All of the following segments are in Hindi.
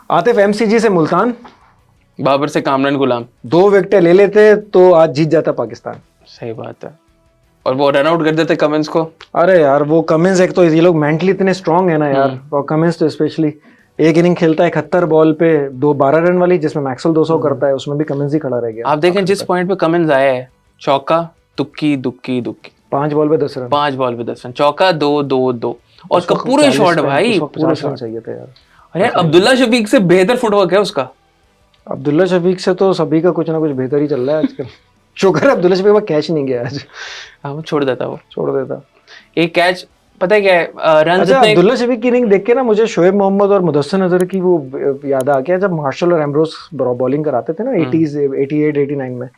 आतिफ एमसीजी से मुल्तान, बाबर से कामरान गुलाम। 2 विकेटें ले लेते तो आज जीत जाता पाकिस्तान। सही बात है। और वो रन आउट कर देते कमिंस को। अरे यार वो कमिंस, एक तो ये लोग मेंटली इतने स्ट्रांग है ना यार, और कमिंस तो स्पेशली एक इनिंग खेलता है 71 बॉल पे 12 रन वाली, जिसमें मैक्सवेल 200 करता है, उसमें भी कमिंस ही खड़ा रह गया। आप देखें जिस पॉइंट पे कमिंस आया है, चौका तुक्की दुक्की दुक्की, 5 बॉल पे 10 रन, 5 बॉल पे 10 रन, चौका 2-2-2 और उसका पूरे शॉट भाई पूरे रन चाहिए थे यार। अरे अब्दुल्ला शफीक से बेहतर फुटवर्क है उसका। अब्दुल्ला शफीक से तो सभी का कुछ ना कुछ बेहतर ही चल रहा है आजकल। शुक्र है अब्दुल्ला शफीक का कैच नहीं गया आज। हाँ छोड़ देता वो, छोड़ देता एक कैच। पता है क्या है, रन अच्छा, अब्दुल्ला शफीक की इनिंग देख के ना मुझे शोएब मोहम्मद और मुदस्सिर नजर की वो याद आ गया, जब मार्शल और एम्ब्रोस बॉलिंग कराते थे ना 80s 88 89 में,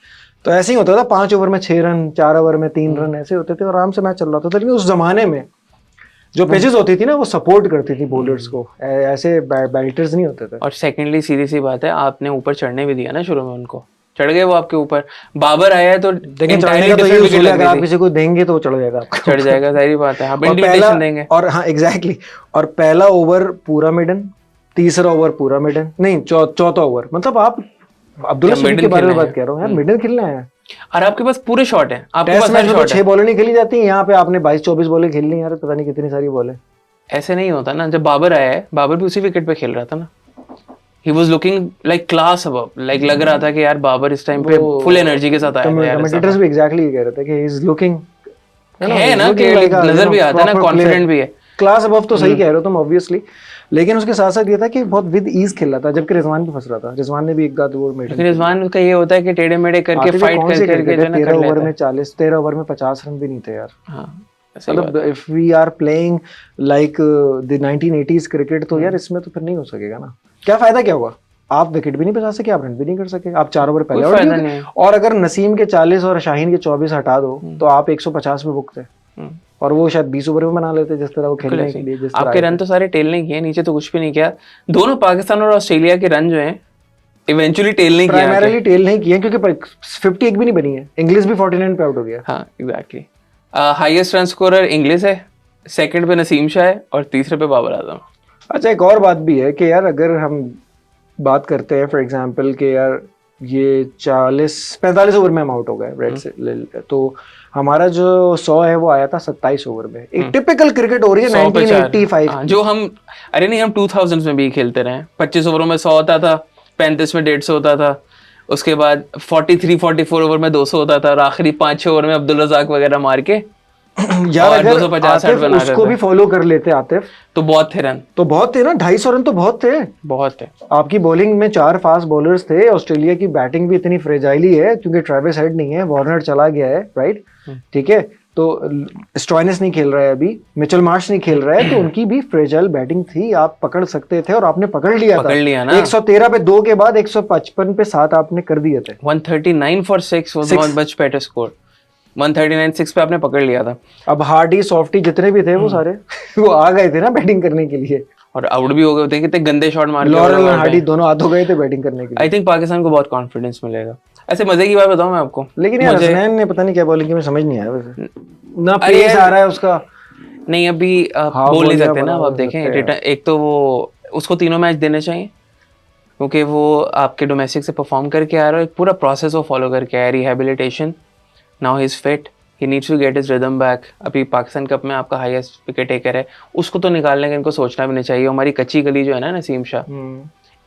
तो ऐसे ही होता था, 5 ओवर में 6 रन, 4 ओवर में 3 रन, ऐसे होते थे, आराम से मैच चल रहा था। लेकिन उस जमाने में जो पेजेस होती थी ना वो सपोर्ट करती थी बॉलर्स को, ऐसे बैटर्स नहीं होते थे। और सेकेंडली सीधी सी बात है, आपने ऊपर चढ़ने भी दिया ना शुरू में उनको, चढ़ गए वो आपके ऊपर। बाबर आया है तो लेकिन चढ़ने का तो ये उसूल है, अगर आप किसी को देंगे तो वो चढ़ जाएगा आपका, चढ़ जाएगा, सारी बात है। आप इंडिकेशन देंगे। और हाँ एग्जैक्टली, और पहला ओवर पूरा मिडन, तीसरा ओवर पूरा मिडन, नहीं चौथा ओवर, मतलब आप अब्दुल्ला शफीक के बारे में बात कर रहा हूँ यार, मिडन खेलना है। और आपके पास पूरे शॉट है, आपके पास मैच में तो 6 बॉलें नहीं खेली जाती, यहाँ पे आपने 22-24 बॉलें खेलनी यार, पता नहीं कितनी सारी बॉलें। ऐसे नहीं होता ना। जब बाबर आया है, बाबर भी उसी विकेट पे खेल रहा था ना, he was looking like class above, like लग रहा था कि यार बाबर इस टाइम पे फुल एनर्जी के साथ आया था यार। कमेंटेटर्स भी एग्जैक्टली ये कह रहे थे कि ही इज लुकिंग, है ना कि नजर भी आता है ना, कॉन्फिडेंट भी है, क्लास अबव, तो सही कह रहे हो तुम ऑब्वियसली। लेकिन उसके साथ साथ ये था कि बहुत विद ईज खेल रहा था, जबकि रिजवान भी फंस रहा था। रिजवान ने भी एक गाद वो मेडन, रिजवान का ये होता है कि टेढ़े मेढ़े करके फाइट करके 13 ओवर में 40, 13 ओवर में 50 रन भी नहीं थे यार। हाँ मतलब if we are playing like the 1980s cricket, तो यार इसमें तो फिर नहीं हो सकेगा ना। क्या फायदा, क्या हुआ? आप विकेट भी नहीं बचा सके, आप रन भी नहीं कर सके, आप 4 ओवर पहले आउट नहीं। और अगर नसीम के 40 और शाहीन के 24 हटा दो तो आप 150 में बुक थे, और वो शायद 20 ओवर में बना लेते, जिस तरह वो खेलने के लिए। जिस तरह आपके रन तो सारे टेल ने किए, नीचे तो कुछ भी नहीं किया। दोनों पाकिस्तान और ऑस्ट्रेलिया के रन जो हैं इवेंचुअली टेल नहीं किया, प्राइमरीली टेल नहीं किए, क्योंकि 51 भी नहीं बनी है। इंग्लिश भी 49 पे आउट हो गया। हाँ exactly. Highest run scorer English है, सेकंड पे नसीम शाह है, और तीसरे पे बाबर आजम। अच्छा, एक और बात भी है कि यार अगर हम बात करते हैं फॉर एग्जांपल कि यार ये 45 ओवर में हम आउट हो गए रेड से, तो हमारा जो 100 है वो आया था 27 ओवर में। एक टिपिकल क्रिकेट हो रही है 1985 जो हम, अरे नहीं, हम 2000 में भी खेलते रहे। 25 ओवरों में 100 होता था, 35 में 150 होता था, उसके बाद 43-44 ओवर में 200 होता था, और आखिरी 5-6 ओवर में अब्दुल रज़ाक वगैरह मार के यार अगर 250 उसको भी फॉलो कर लेते आतिफ तो बहुत थे रन, तो बहुत थे ना, 250 रन तो बहुत थे, बहुत थे। आपकी बॉलिंग में 4 फास्ट बॉलर्स थे। ऑस्ट्रेलिया की बैटिंग भी इतनी फ्रेजाइली है क्योंकि ट्रेविस हेड नहीं है, वार्नर चला गया है, राइट, ठीक है, तो स्टॉइनिस नहीं खेल रहा है अभी, मिचेल मार्श नहीं खेल रहा है, तो उनकी भी फ्रेजाइल बैटिंग थी, आप पकड़ सकते थे और आपने पकड़ लिया था ना। 113 पे 2 के बाद 155 पे 7 आपने कर दिए थे। 139 for 6 was not much better score। 139-6 पे आपने पकड़ लिया था। अब हार्डी सॉफ्टी जितने भी थे वो सारे वो आ गए थे ना बैटिंग करने के लिए, और आउट भी हो गए थे, कितने गंदे शॉट मार के। लॉरेल और हार्डी दोनों आउट हो गए थे बैटिंग करने के लिए। आई थिंक पाकिस्तान को बहुत कॉन्फिडेंस मिलेगा। ऐसे मजे की बात बताऊं मैं आपको, लेकिन यार हसनैन ने पता नहीं क्या बॉलिंग की, मैं समझ नहीं आया वैसे, ना पेस आ रहा है उसका। नहीं अभी बोल नहीं सकते ना, आप देखें एक तो वो उसको तीनों मैच देने चाहिए, क्योंकि वो आपके डोमेस्टिक से परफॉर्म करके आ रहा है, एक पूरा प्रोसेस वो फॉलो करके आया, rehabilitation, now he is fit, he needs to get his rhythm back. अभी पाकिस्तान कप में आपका हाईएस्ट विकेट टेकर है, उसको तो निकालने का इनको सोचना भी नहीं चाहिए। हमारी कच्ची गली जो है ना नसीम शाह,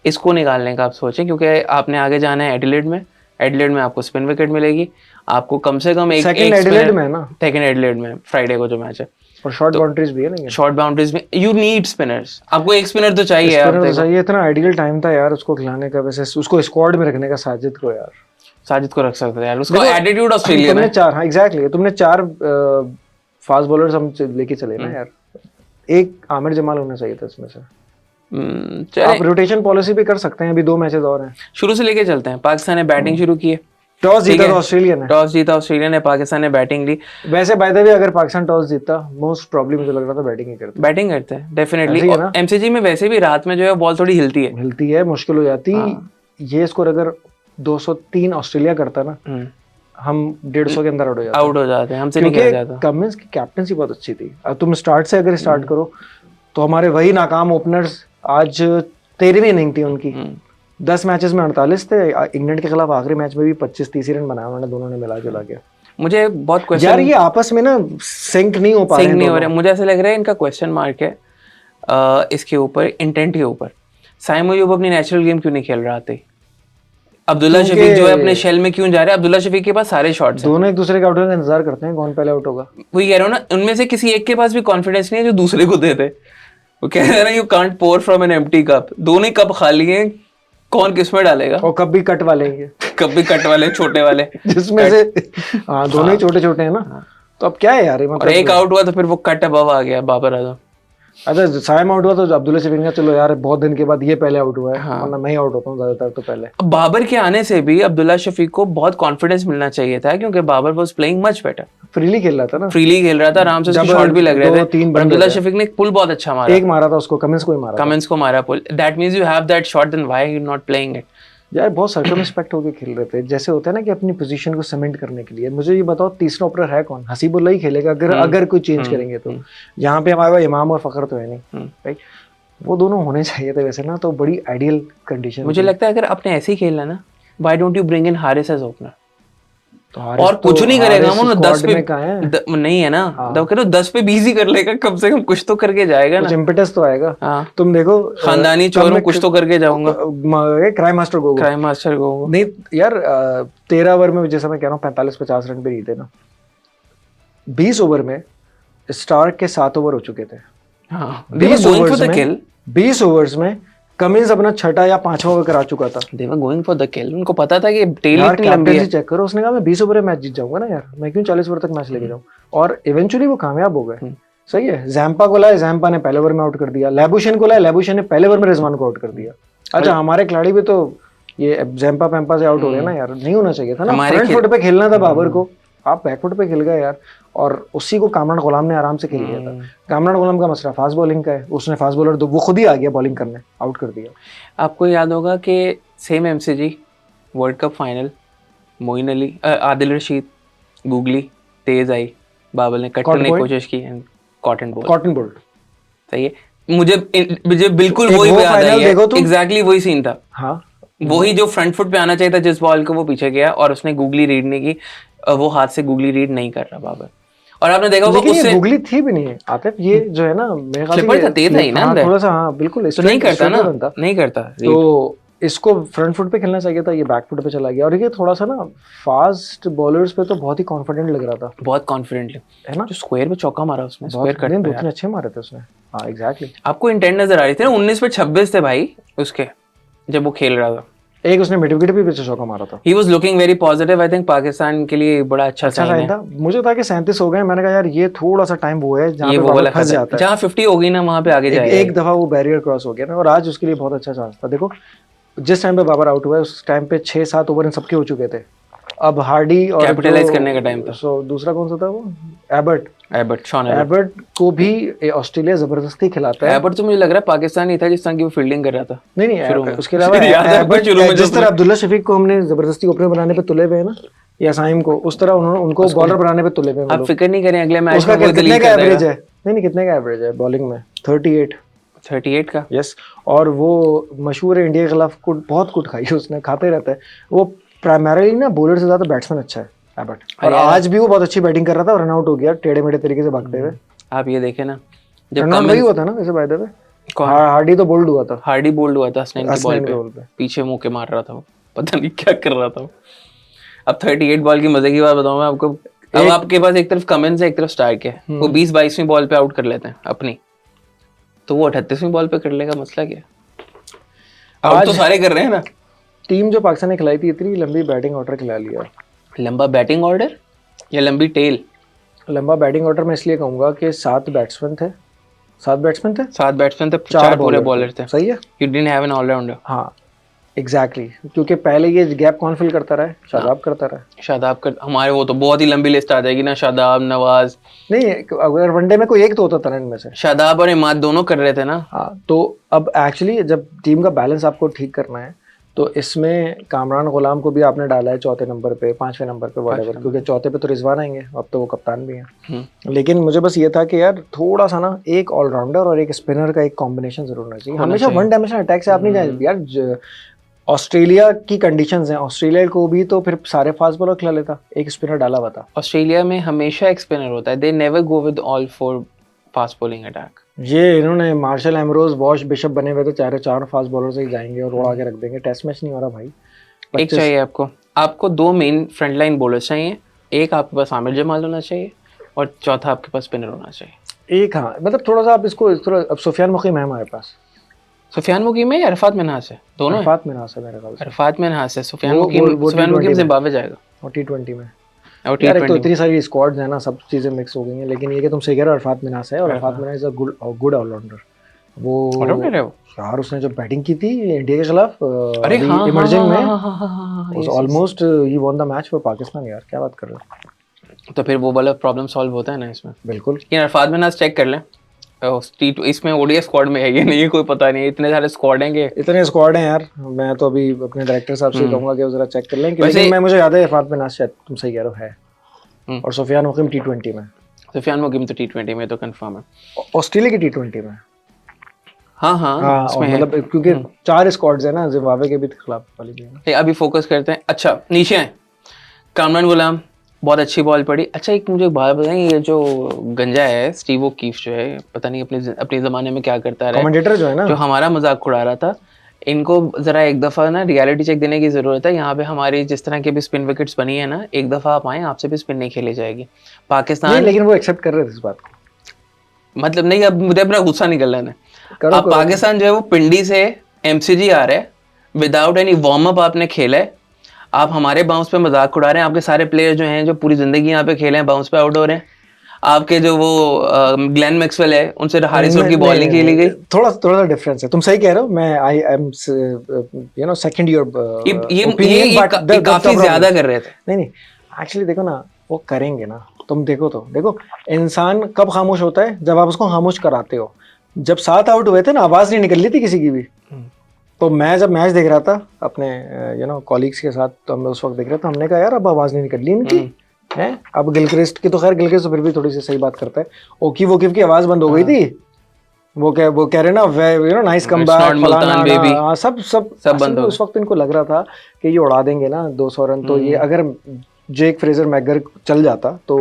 इसको निकालने का आप सोचें, क्योंकि आपने आगे जाना है एडिलेड में। एडिलेड में आपको स्पिन विकेट मिलेगी, आपको कम से कम एक एडिलेड में ना, सेकंड एडिलेड में फ्राइडे को जो मैच है, और शॉर्ट बाउंड्रीज भी है ना, शॉर्ट बाउंड्रीज में यू नीड स्पिनर्स, आपको एक स्पिनर तो चाहिए। इतना आइडियल टाइम था यार उसको खिलाने का, वैसे उसको स्क्वाड में रखने का, साजिद को यार, साजिद को रख सकते थे यार, उसको एटीट्यूड ऑस्ट्रेलिया में 4, हाँ एग्जैक्टली, तुमने 4 फास्ट बॉलर्स हम लेके चले ना यार, एक आमिर जमाल होना चाहिए था इसमें से। आप रोटेशन पॉलिसी भी कर सकते हैं, अभी 2 मैचेस और हैं, शुरू से लेके चलते हैं। पाकिस्तान ने बैटिंग शुरू की है, टॉस जीता ऑस्ट्रेलिया ने, टॉस जीता ऑस्ट्रेलिया ने, पाकिस्तान ने बैटिंग ली। वैसे बाय द वे अगर पाकिस्तान टॉस जीतता, मोस्ट प्रॉब्लम मुझे लग रहा था बैटिंग ही करते, बैटिंग करते हैं डेफिनेटली। एमसीजी में वैसे भी रात में जो है बॉल थोड़ी हिलती है, मुश्किल हो जाती। ये स्कोर अगर 203 ऑस्ट्रेलिया करता ना, हम 150 के अंदर आउट हो जाते हैं, हमसे नहीं किया जाता। कमिंस की कैप्टनसी बहुत अच्छी थी। अब तुम स्टार्ट से अगर स्टार्ट करो तो हमारे वही नाकाम ओपनर्स आज 13वीं इनिंग थी उनकी, 10 मैचेस में 48 थे। इंग्लैंड के खिलाफ आखिरी मैच में भी 25-30 रन बनाया उन्होंने, दोनों ने मिला जुला के। मुझे बहुत क्वेश्चन यार ये आपस में ना सिंक नहीं हो पा रहे सिंक हैं नहीं हो दोनों। रहे, मुझे ऐसा लग रहा है इनका क्वेश्चन मार्क है इसके ऊपर, इंटेंट के ऊपर। साइम अयूब अपनी नेचुरल गेम क्यों नहीं खेल रहा थे? अब्दुल्ला शफीक जो है अपने शेल में क्यों जा रहे हैं? अब्दुल्ला शफीक के पास सारे शॉट्स हैं, दोनों एक दूसरे के आउट होने का इंतजार करते हैं, कौन पहले आउट होगा। वही कह रहा हूँ ना, उनमें से किसी एक के पास भी कॉन्फिडेंस नहीं है जो दूसरे को दे दे। वो कह रहे हैं ना, you can't pour from an empty cup. दोनों ही कप खाली हैं, कौन किस में डालेगा? और कब भी कट वाले हैं ये। कप भी कट वाले, छोटे वाले, जिसमें से हाँ दोनों ही छोटे छोटे हैं ना। तो अब क्या है यार ये, और मतलब एक आउट हुआ तो फिर वो कट अबव आ गया बाबर आजम। अच्छा साइम आउट हुआ तो अब्दुल्ला शफीक ने चलो यार बहुत दिन के बाद ये पहले आउट हुआ है, वरना मैं ही आउट होता हूँ ज्यादातर तो पहले। अब बाबर के आने से भी अब्दुल्ला शफीक को बहुत कॉन्फिडेंस मिलना चाहिए था, क्योंकि Babar was playing much better, freely खेल रहा था ना, फ्रीली खेल रहा था, आराम से उसके शॉट भी लग रहे थे। और अब्दुल्ला शफीक ने एक पुल बहुत अच्छा मारा, एक मारा था उसको, कमिंस को ही मारा, कमिंस को मारा pull. That means you have that shot, then why you not playing it? यार बहुत सर्कमस्पेक्ट होकर खेल रहे थे, जैसे होता है ना कि अपनी पोजीशन को सीमेंट करने के लिए। मुझे ये बताओ तीसरा ओपनर है कौन? हसीबुल्ला ही खेलेगा अगर कोई चेंज करेंगे तो। यहाँ पे हमारे पास इमाम और फखर तो है नहीं, राइट? वो दोनों होने चाहिए थे वैसे ना, तो बड़ी आइडियल कंडीशन। मुझे लगता है अगर आपने ऐसे ही खेलना ना, why don't you bring in Haris as opener? तो और कुछ नहीं करेगा वो, 10 पे नहीं है ना, तो कह 10 पे 20 ही कर लेगा, कम से कम कुछ तो करके जाएगा ना, कुछ इम्पेटस तो आएगा। हाँ। तुम देखो खानदानी चोर हूं, कुछ तो करके जाऊंगा। Crime master Gogo, crime master Gogo नहीं यार 13 ओवर में, जैसा मैं कह रहा हूँ 45-50 रन पे नहीं थे ना, 20 ओवर में स्टार्क के 7 ओवर हो चुके थे। हाँ, 20 ओवर्स में कमिंस अपना छठा या 5वां ओवर करा चुका था। They were going for the kill, उनको पता था कि टेल यार इतनी लंबी है। चेक करो, उसने कहा मैं 20 ओवर में मैच जीत जाऊंगा ना यार, मैं क्यों 40 ओवर तक मैच लेके जाऊं? और इवेंचुअली वो कामयाब हो गए। सही है, जैम्पा को लाए, जैम्पा ने पहले ओवर में आउट कर दिया। लैबुशन को लाए, लैबुशन ने पहले ओवर में रिजवान को आउट कर दिया। अच्छा हमारे खिलाड़ी भी तो ये जैम्पा पैम्पा से आउट हो गए ना यार, नहीं होना चाहिए था ना। फ्रंट फुट पे खेलना था बाबर को, आप बैकफुट पे खेल गए यार, और उसी को कामरान गुलाम ने आराम से खेल लिया था। कामरान गुलाम का मसला फास्ट बॉलिंग का है, उसने फास्ट बॉलर वो खुद ही आ गया बॉलिंग करने, आउट कर दिया। आपको याद होगा कि same MCG World Cup final, Moeen Ali, Adil Rashid, googly तेज आई, बाबर ने कट करने की कोशिश की, कॉटन बोल्ट। सही है, मुझे बिल्कुल वही याद आई है, एग्जैक्टली वही सीन था। हाँ, वही जो फ्रंट फुट पे आना चाहिए था जिस बॉल को, वो पीछे गया और उसने गूगली रीड नहीं की, वो हाथ से गूगली रीड नहीं कर रहा बाबर। और आपने देखा होगा उससे गूगली थी भी नहीं है आतिफ, ये जो है ना मेरे ख्याल से तेज ही ना थोड़ा सा, हाँ बिल्कुल तो नहीं करता ना, नहीं करता। तो इसको फ्रंट फुट पे खेलना चाहिए था, ये बैक फुट पे चला गया। और ये थोड़ा सा ना फास्ट बॉलर्स पे तो बहुत ही कॉन्फिडेंट लग रहा था, बहुत कॉन्फिडेंटली, है ना? जो स्क्वायर पे चौका मारा उसने, स्क्वायर कट पे 2-3 अच्छे मारे थे उसने। हाँ एग्जैक्टली, आपको इंटेंट नजर आ रही थी ना। 19 पे 26 थे भाई उसके, जब वो खेल रहा था। एक उसने मिड विकेट भी पीछे चौका मारा था। He was looking very positive, I think Pakistan के लिए बड़ा अच्छा साइन था। मुझे था कि 37 हो गए, मैंने कहा यार ये थोड़ा सा टाइम वो है जहाँ पे बाबर फंस जाता है, जहाँ 50 होगी ना वहाँ पे आगे जाएगा। एक दफा वो बैरियर क्रॉस हो गया ना, और आज उसके लिए बहुत अच्छा चांस था। देखो जिस टाइम पे बाबर आउट हुआ है उस टाइम पे 6-7 ओवर इन सबके हो चुके थे। अब हार्डी और कैपिटलाइज करने का टाइम था। सो दूसरा कौन सा था वो, शॉन एबर्ट को भी ऑस्ट्रेलिया जबरदस्ती खिलाता है। एबर्ट तो मुझे लग रहा है पाकिस्तान ही था जिस तरह की वो फील्डिंग कर रहा था। नहीं उसके अलावा जिस तरह अब्दुल्ला शफीक को हमने जबरदस्ती ओपनर बनाने पे तुले हुए हैं ना, या साइम को, उस तरह उनको बॉलर बनाने पे तुले हुए हैं। आप फिक्र नहीं करें, अगले मैच उसका कितने का एवरेज है? नहीं कितने का एवरेज है बॉलिंग में? 38 का। यस, और वो मशहूर है इंडिया के खिलाफ बहुत कुट खाई उसने, खाते रहता है वो। प्राइमरीली ना बॉलर से ज्यादा बैट्समैन अच्छा है एबर्ट, और आज भी वो बहुत अच्छी बैटिंग कर रहा था और रन आउट हो गया टेढ़े मेढ़े तरीके से भागते हुए। आप ये देखें ना, जब कमिंस हुआ था ना वैसे बाय द वे, हार्डी तो बोल्ड हुआ था, हसनैन की बॉल पे पीछे मुंह के मार रहा था वो, पता नहीं क्या कर रहा था। अब 38 बॉल की मजे की बात बताऊं मैं आपको। अब आपके पास एक तरफ कमिंस है, एक तरफ स्टार्क है, वो 20-22वीं बॉल पे आउट कर लेते हैं अपनी, तो वो 38वीं बॉल पे कर लेगा, मसला क्या? आउट तो सारे कर रहे हैं ना। टीम जो पाकिस्तान ने खिलाई थी इतनी लंबी बैटिंग ऑर्डर खिला लिया। लंबा बैटिंग ऑर्डर या लंबी टेल? लंबा बैटिंग ऑर्डर मैं इसलिए कहूंगा कि 7 बैट्समैन थे, 4 पूरे बॉलर थे। सही है, you didn't have an allrounder. हाँ एग्जैक्टली, क्योंकि पहले ये गैप कौन फिल करता रहा है? शादाब करता रहा है। शादाब कर, हमारे वो तो बहुत ही लंबी लिस्ट आ जाएगी ना, शादाब, नवाज। नहीं अगर वनडे में कोई एक तो होता था इनमें से, शादाब और इमाद दोनों कर रहे थे ना। हाँ, तो अब एक्चुअली जब टीम का बैलेंस आपको ठीक करना है तो इसमें कामरान गुलाम को भी आपने डाला है चौथे नंबर पे, 5वें नंबर पे, वॉटेवर, क्योंकि चौथे पे तो रिजवान आएंगे, अब तो वो कप्तान भी हैं। लेकिन मुझे बस ये था कि यार थोड़ा सा ना एक ऑलराउंडर और एक स्पिनर का एक कॉम्बिनेशन जरूर होना चाहिए। हमेशा वन डायमेंशनल अटैक से आप नहीं जाए यार। ऑस्ट्रेलिया की कंडीशंस हैं, ऑस्ट्रेलिया को भी तो फिर सारे फास्ट बॉलर खिला लेता, एक स्पिनर डाला हुआ था। ऑस्ट्रेलिया में हमेशा एक स्पिनर होता है, they never go with all four fast bowling attack. ये इन्होंने मार्शल एमरोज, वॉश बिशप बने हुए तो चार फास्ट बॉलर से ही जाएंगे और उड़ा के रख देंगे। टेस्ट मैच नहीं हो रहा भाई। एक चाहिए आपको 2 मेन फ्रंट लाइन बॉलर्स चाहिए, एक आपके पास आमिर जमाल होना चाहिए और चौथा आपके पास स्पिनर होना चाहिए। एक हाँ, मतलब थोड़ा सा आप इसको थोड़ा, अब सुफियान मुकीम है हमारे पास। सुफियान मुकीम है या अरफात मिन्हास है? दोनों है। अरफात मिन्हास है मेरे ख्याल से। अरफात मिन्हास है। सुफियान मुकीम जिम्बाब्वे जाएगा और T20 में। और यार एक तो इतनी सारी स्क्वाड्स है ना, सब चीजें मिक्स हो गई हैं। लेकिन ये कि तुम सही कह रहे हो, अरफात मिन्हास है और Arafat Minhas is a good allrounder. वो ऑलराउंडर है वो यार, उसने जब बैटिंग की थी इंडिया के खिलाफ इमर्जिंग में, almost he won the match for Pakistan. यार क्या बात कर रहे हो। तो फिर वो वाला प्रॉब्लम सॉल्व होता है ना इसमें। बिल्कुल। लेकिन अरफात मिन्हास चेक कर लें, इसमें ओडीआई स्क्वाड में है ये नहीं, कोई पता नहीं, इतने सारे स्क्वाड हैं। इतने स्क्वाड हैं यार। मैं तो अभी अपने डायरेक्टर साहब से कहूंगा कि वो जरा चेक कर लें। लेकिन मैं मुझे याद है अरफात मिन्हास शायद, तुम सही कह रहे हो, है। और सुफियान मुकीम T20 में। सुफियान मुकीम तो T20 में तो कंफर्म है। ऑस्ट्रेलिया की T20 में हाँ उसमें मतलब क्योंकि 4 स्क्वाड्स है ना, जिम्बाब्वे के भी खिलाफ वाली गेम। अभी फोकस करते हैं। अच्छा नीचे हैं कामरान गुलाम, बहुत अच्छी बॉल पड़ी। अच्छा एक मुझे बात बताएं, ये जो गंजा है स्टीव ओकीफ जो है, पता नहीं अपने ज़माने में क्या करता रहा, कमेंटेटर जो है ना, जो हमारा मजाक उड़ा रहा था, इनको ज़रा एक दफ़ा ना रियलिटी चेक देने की ज़रूरत है। यहाँ पे हमारी जिस तरह की भी स्पिन विकेट्स बनी है ना, एक दफ़ा आप आए, आपसे भी स्पिन नहीं खेली जाएगी। पाकिस्तान लेकिन वो एक्सेप्ट कर रहे थे इस बात को, मतलब नहीं, अब मुझे अपना गुस्सा निकल रहा है। अब पाकिस्तान जो है वो पिंडी से MCG आ रहा है, विदाउट एनी वार्म अप आपने खेला है, आप हमारे बाउंस पे मजाक उड़ा रहे हैं। आपके सारे प्लेयर जो हैं, जो पूरी जिंदगी यहाँ पे खेले हैं, बाउंस पे आउट हो रहे हैं। आपके जो वो ग्लेन मैक्सवेल है, उनसे हारिस की बॉल नहीं खेली गई। थोड़ा सा डिफरेंस है, तुम सही कह रहे हो। मैं आई एम सेकंड योर ये काफी ज्यादा कर रहे थे। नहीं एक्चुअली देखो ना, वो करेंगे ना। तुम देखो इंसान कब खामोश होता है, जब आप उसको खामोश कराते हो। जब 7 आउट हुए थे ना, आवाज नहीं निकल रही थी किसी की भी। तो मैं जब मैच देख रहा था अपने कॉलीग्स के साथ, तो हम उस वक्त देख रहे थे, हमने कहा यार अब आवाज नहीं निकल रही इनकी है। अब गिलक्रिस्ट की तो खैर, गिलक्रिस्ट तो फिर भी थोड़ी सी सही बात करता है। ओकीफ की आवाज बंद हो गई थी। वो कह रहे ना नाइस कमबैक, सब बंद। उस वक्त इनको लग रहा था कि ये उड़ा देंगे ना 200 रन। तो ये अगर जेक फ्रेजर मैगर चल जाता तो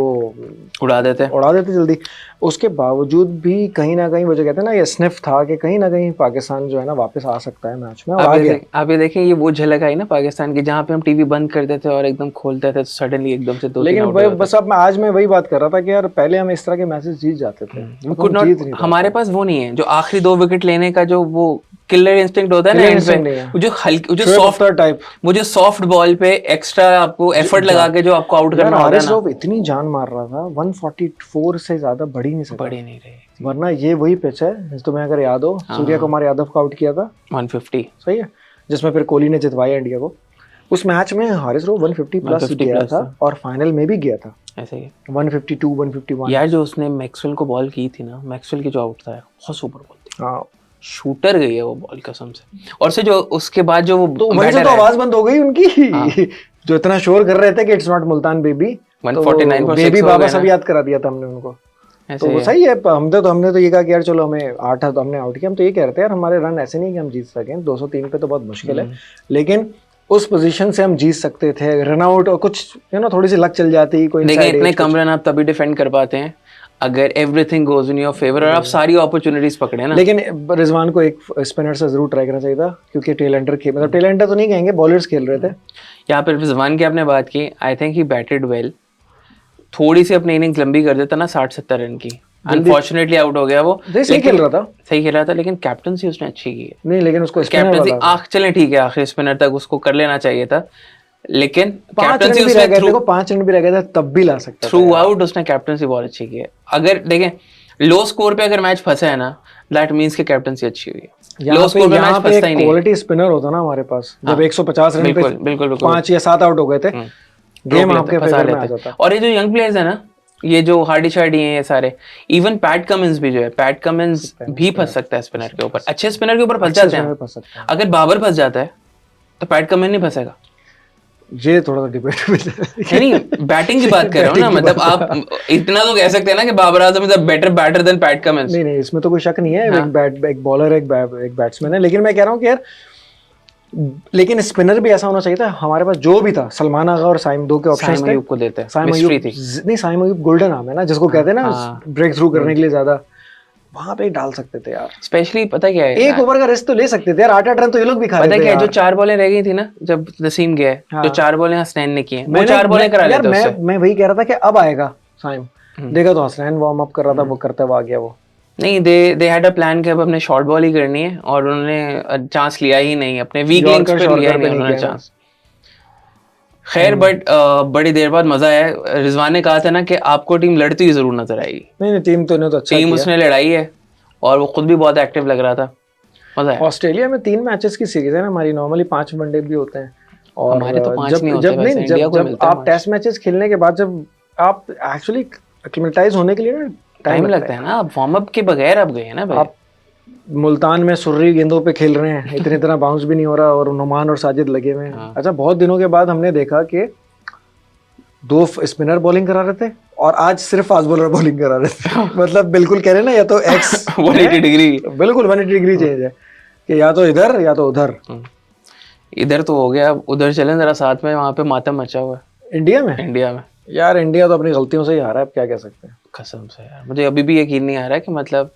उड़ा देते जल्दी। उसके बावजूद भी कहीं ना कहीं वो जो कहते हैं ना, ये स्निफ था कि कहीं ना कहीं पाकिस्तान जो है ना वापस आ सकता है मैच में। आप ये देखें, ये वो झलक आई ना पाकिस्तान की, जहाँ पे हम टीवी बंद करते थे और एकदम खोलते थे तो सडनली एकदम से 2-3 लेकिन बस अब आज मैं वही बात कर रहा था कि यार पहले हम इस तरह के मैचेस जीत जाते थे। हमारे पास वो नहीं है, जो आखिरी 2 विकेट लेने का जो वो किलर इंस्टिंक्ट होता है ना, जो हल्की, जो सॉफ्ट बॉल पे एक्स्ट्रा आपको एफर्ट लगा के जो आपको आउट करना होता है ना। इतनी जान मार रहा था, 144 से ज्यादा बढ़ ही नहीं रही। वरना ये वही पिच है, तुम्हें अगर याद हो, सूर्या कुमार यादव को आउट किया था 150, सही है, जिसमें फिर कोहली ने जितवाया इंडिया को। उस मैच में हारिस रो 150 प्लस गया था और फाइनल में भी गया था ऐसे ही 152 151। यार जो उसने मैक्सवेल को बॉल की थी ना, मैक्सवेल की जो आउट था बहुत सुपर बॉल थी। हाँ, शूटर गई है वो बॉल कसम से। और से जो उसके बाद जो वो तो आवाज बंद हो गई उनकी। जो इतना शोर कर रहे थे कि इट्स नॉट मुल्तान बेबी, 149 पर बेबी बाबा सब याद करा दिया था हमने उनको। तो वो सही है। हमने तो ये कहा कि यार चलो हमें 8 तो हमने आउट किया। हम तो ये कह रहे थे यार हमारे रन ऐसे नहीं कि हम जीत सकें, 203 पे तो बहुत मुश्किल है, लेकिन उस पोजीशन से हम जीत सकते थे। रन आउट और कुछ थोड़ी सी लक चल जाती कोई। देखिए इतने कम रन आप तभी डिफेंड कर पाते हैं अगर everything goes in your favour और आप सारी अपॉर्चुनिटीज पकड़े ना। लेकिन रिजवान को एक स्पिनर से जरूर ट्राई करना चाहिए था, क्योंकि टेलेंटर तो नहीं कहेंगे, बॉलर्स खेल रहे थे यहाँ पर। रिजवान की आपने बात की, I think he batted well. थोड़ी सी अपनी इनिंग्स लंबी कर देता ना 60-70 रन की, अनफॉर्चुनेटली आउट हो गया वो। सही खेल रहा था, लेकिन कैप्टनसी उसने अच्छी की है। नहीं, लेकिन उसको कैप्टनसी चले ठीक है, आखिरी स्पिनर तक उसको कर लेना चाहिए था, लेकिन 5 रन भी रह गए थे तब भी ला सकता था। थ्रू आउट उसने कैप्टनसी बहुत अच्छी की है। अगर देखें लो स्कोर पे अगर मैच फंसा है ना, दैट मींस कि कैप्टनसी अच्छी हुई है। लो स्कोर पे मैच फंसता ही नहीं। क्वालिटी स्पिनर होता ना हमारे पास, जब 150 रन पे बिल्कुल 5 या 7 आउट हो गए थे, गेम आपके फेवर में आ जाता। और ये जो यंग प्लेयर्स है ना, ये जो हार्डी शार्डी हैं, ये सारे, इवन पैट कमिंस भी जो है, पैट कमिंस भी फंस सकता है स्पिनर के ऊपर। अच्छे स्पिनर के ऊपर फंस जाते हैं। अगर बाबर फंस जाता है तो पैट कमिंस नहीं फंसेगा? ये थोड़ा सा डिबेटेबल है। नहीं, बैटिंग की बात कर रहा हूँ ना, मतलब आप इतना तो कह सकते हैं ना कि Babar Azam is a better batter than Pat Cummins. नहीं, इसमें तो कोई शक नहीं है। एक बॉलर एक बैट्समैन है, लेकिन मैं कह रहा हूँ कि यार, लेकिन स्पिनर भी ऐसा होना चाहिए था। हमारे पास जो भी था, सलमान आगा और साइम, दो के ऑप्शंस थे। अयूब को देते हैं, साइम अयूब नहीं, साइम अयूब गोल्डन नाम है ना, जिसको कहते हैं ना ब्रेक थ्रू करने के लिए ज्यादा, वहां पे डाल सकते थे यार। स्पेशली पता क्या है, एक ओवर का रिस्क तो ले सकते थे यार। 8-8 रन तो ये लोग भी खा रहे थे। पता क्या है, जो 4 बॉलें रह गई थी ना जब नसीम गया, जो 4 बॉलें हसनैन ने की हैं, वो 4 बॉलें करा लेते उससे। मैं वही कह रहा था कि अब आएगा साइम। देखा तो हसनैन वार्म अप कर रहा था, वो करते हुए आ गया वो। नहीं, दे हैड अ प्लान कि अब अपने शॉर्ट बॉल ही करनी है, और उन्होंने चांस लिया ही नहीं, अपने वीक लिंक्स पे लिया ही नहीं उन्होंने चांस। खैर, बट बड़ी देर बाद मजा आया। रिजवान ने कहा था ना कि आपको टीम लड़ती हुई जरूर नजर आएगी। नहीं, टीम तो अच्छा टीम उसने लड़ाई है, और वो खुद भी बहुत एक्टिव लग रहा था। मजा आया। ऑस्ट्रेलिया में 3 मैचेस की सीरीज है ना हमारी, नॉर्मली 5 वनडे भी होते हैं, और हमारे तो 5 नहीं होते वैसे, इंडिया को मिलता है। आप टेस्ट मैचेस खेलने के बाद जब आप एक्चुअली एक्लिमेटाइज होने के लिए ना टाइम लगता है ना। आप वार्म अप के बगैर अब गए ना भाई। आप मुल्तान में सुर्री गेंदों पे खेल रहे हैं, इतना बाउंस भी नहीं हो रहा, और नुमान और साजिद लगे हुए हैं। अच्छा, बहुत दिनों के बाद हमने देखा कि 2 स्पिनर बॉलिंग करा रहे थे, और आज सिर्फ फास्ट बॉलर बॉलिंग करा रहे थे। मतलब बिल्कुल कह रहे हैं ना, या तो एक्स 180 डिग्री, बिल्कुल 180 डिग्री चेंज है कि या तो इधर या तो उधर। इधर तो हो गया, उधर चलें जरा साथ में, वहां पे मातम मचा हुआ है इंडिया में। यार इंडिया तो अपनी गलतियों से ही हारा है, अब क्या कह सकते हैं। कसम से यार, मुझे अभी भी यकीन नहीं आ रहा है कि मतलब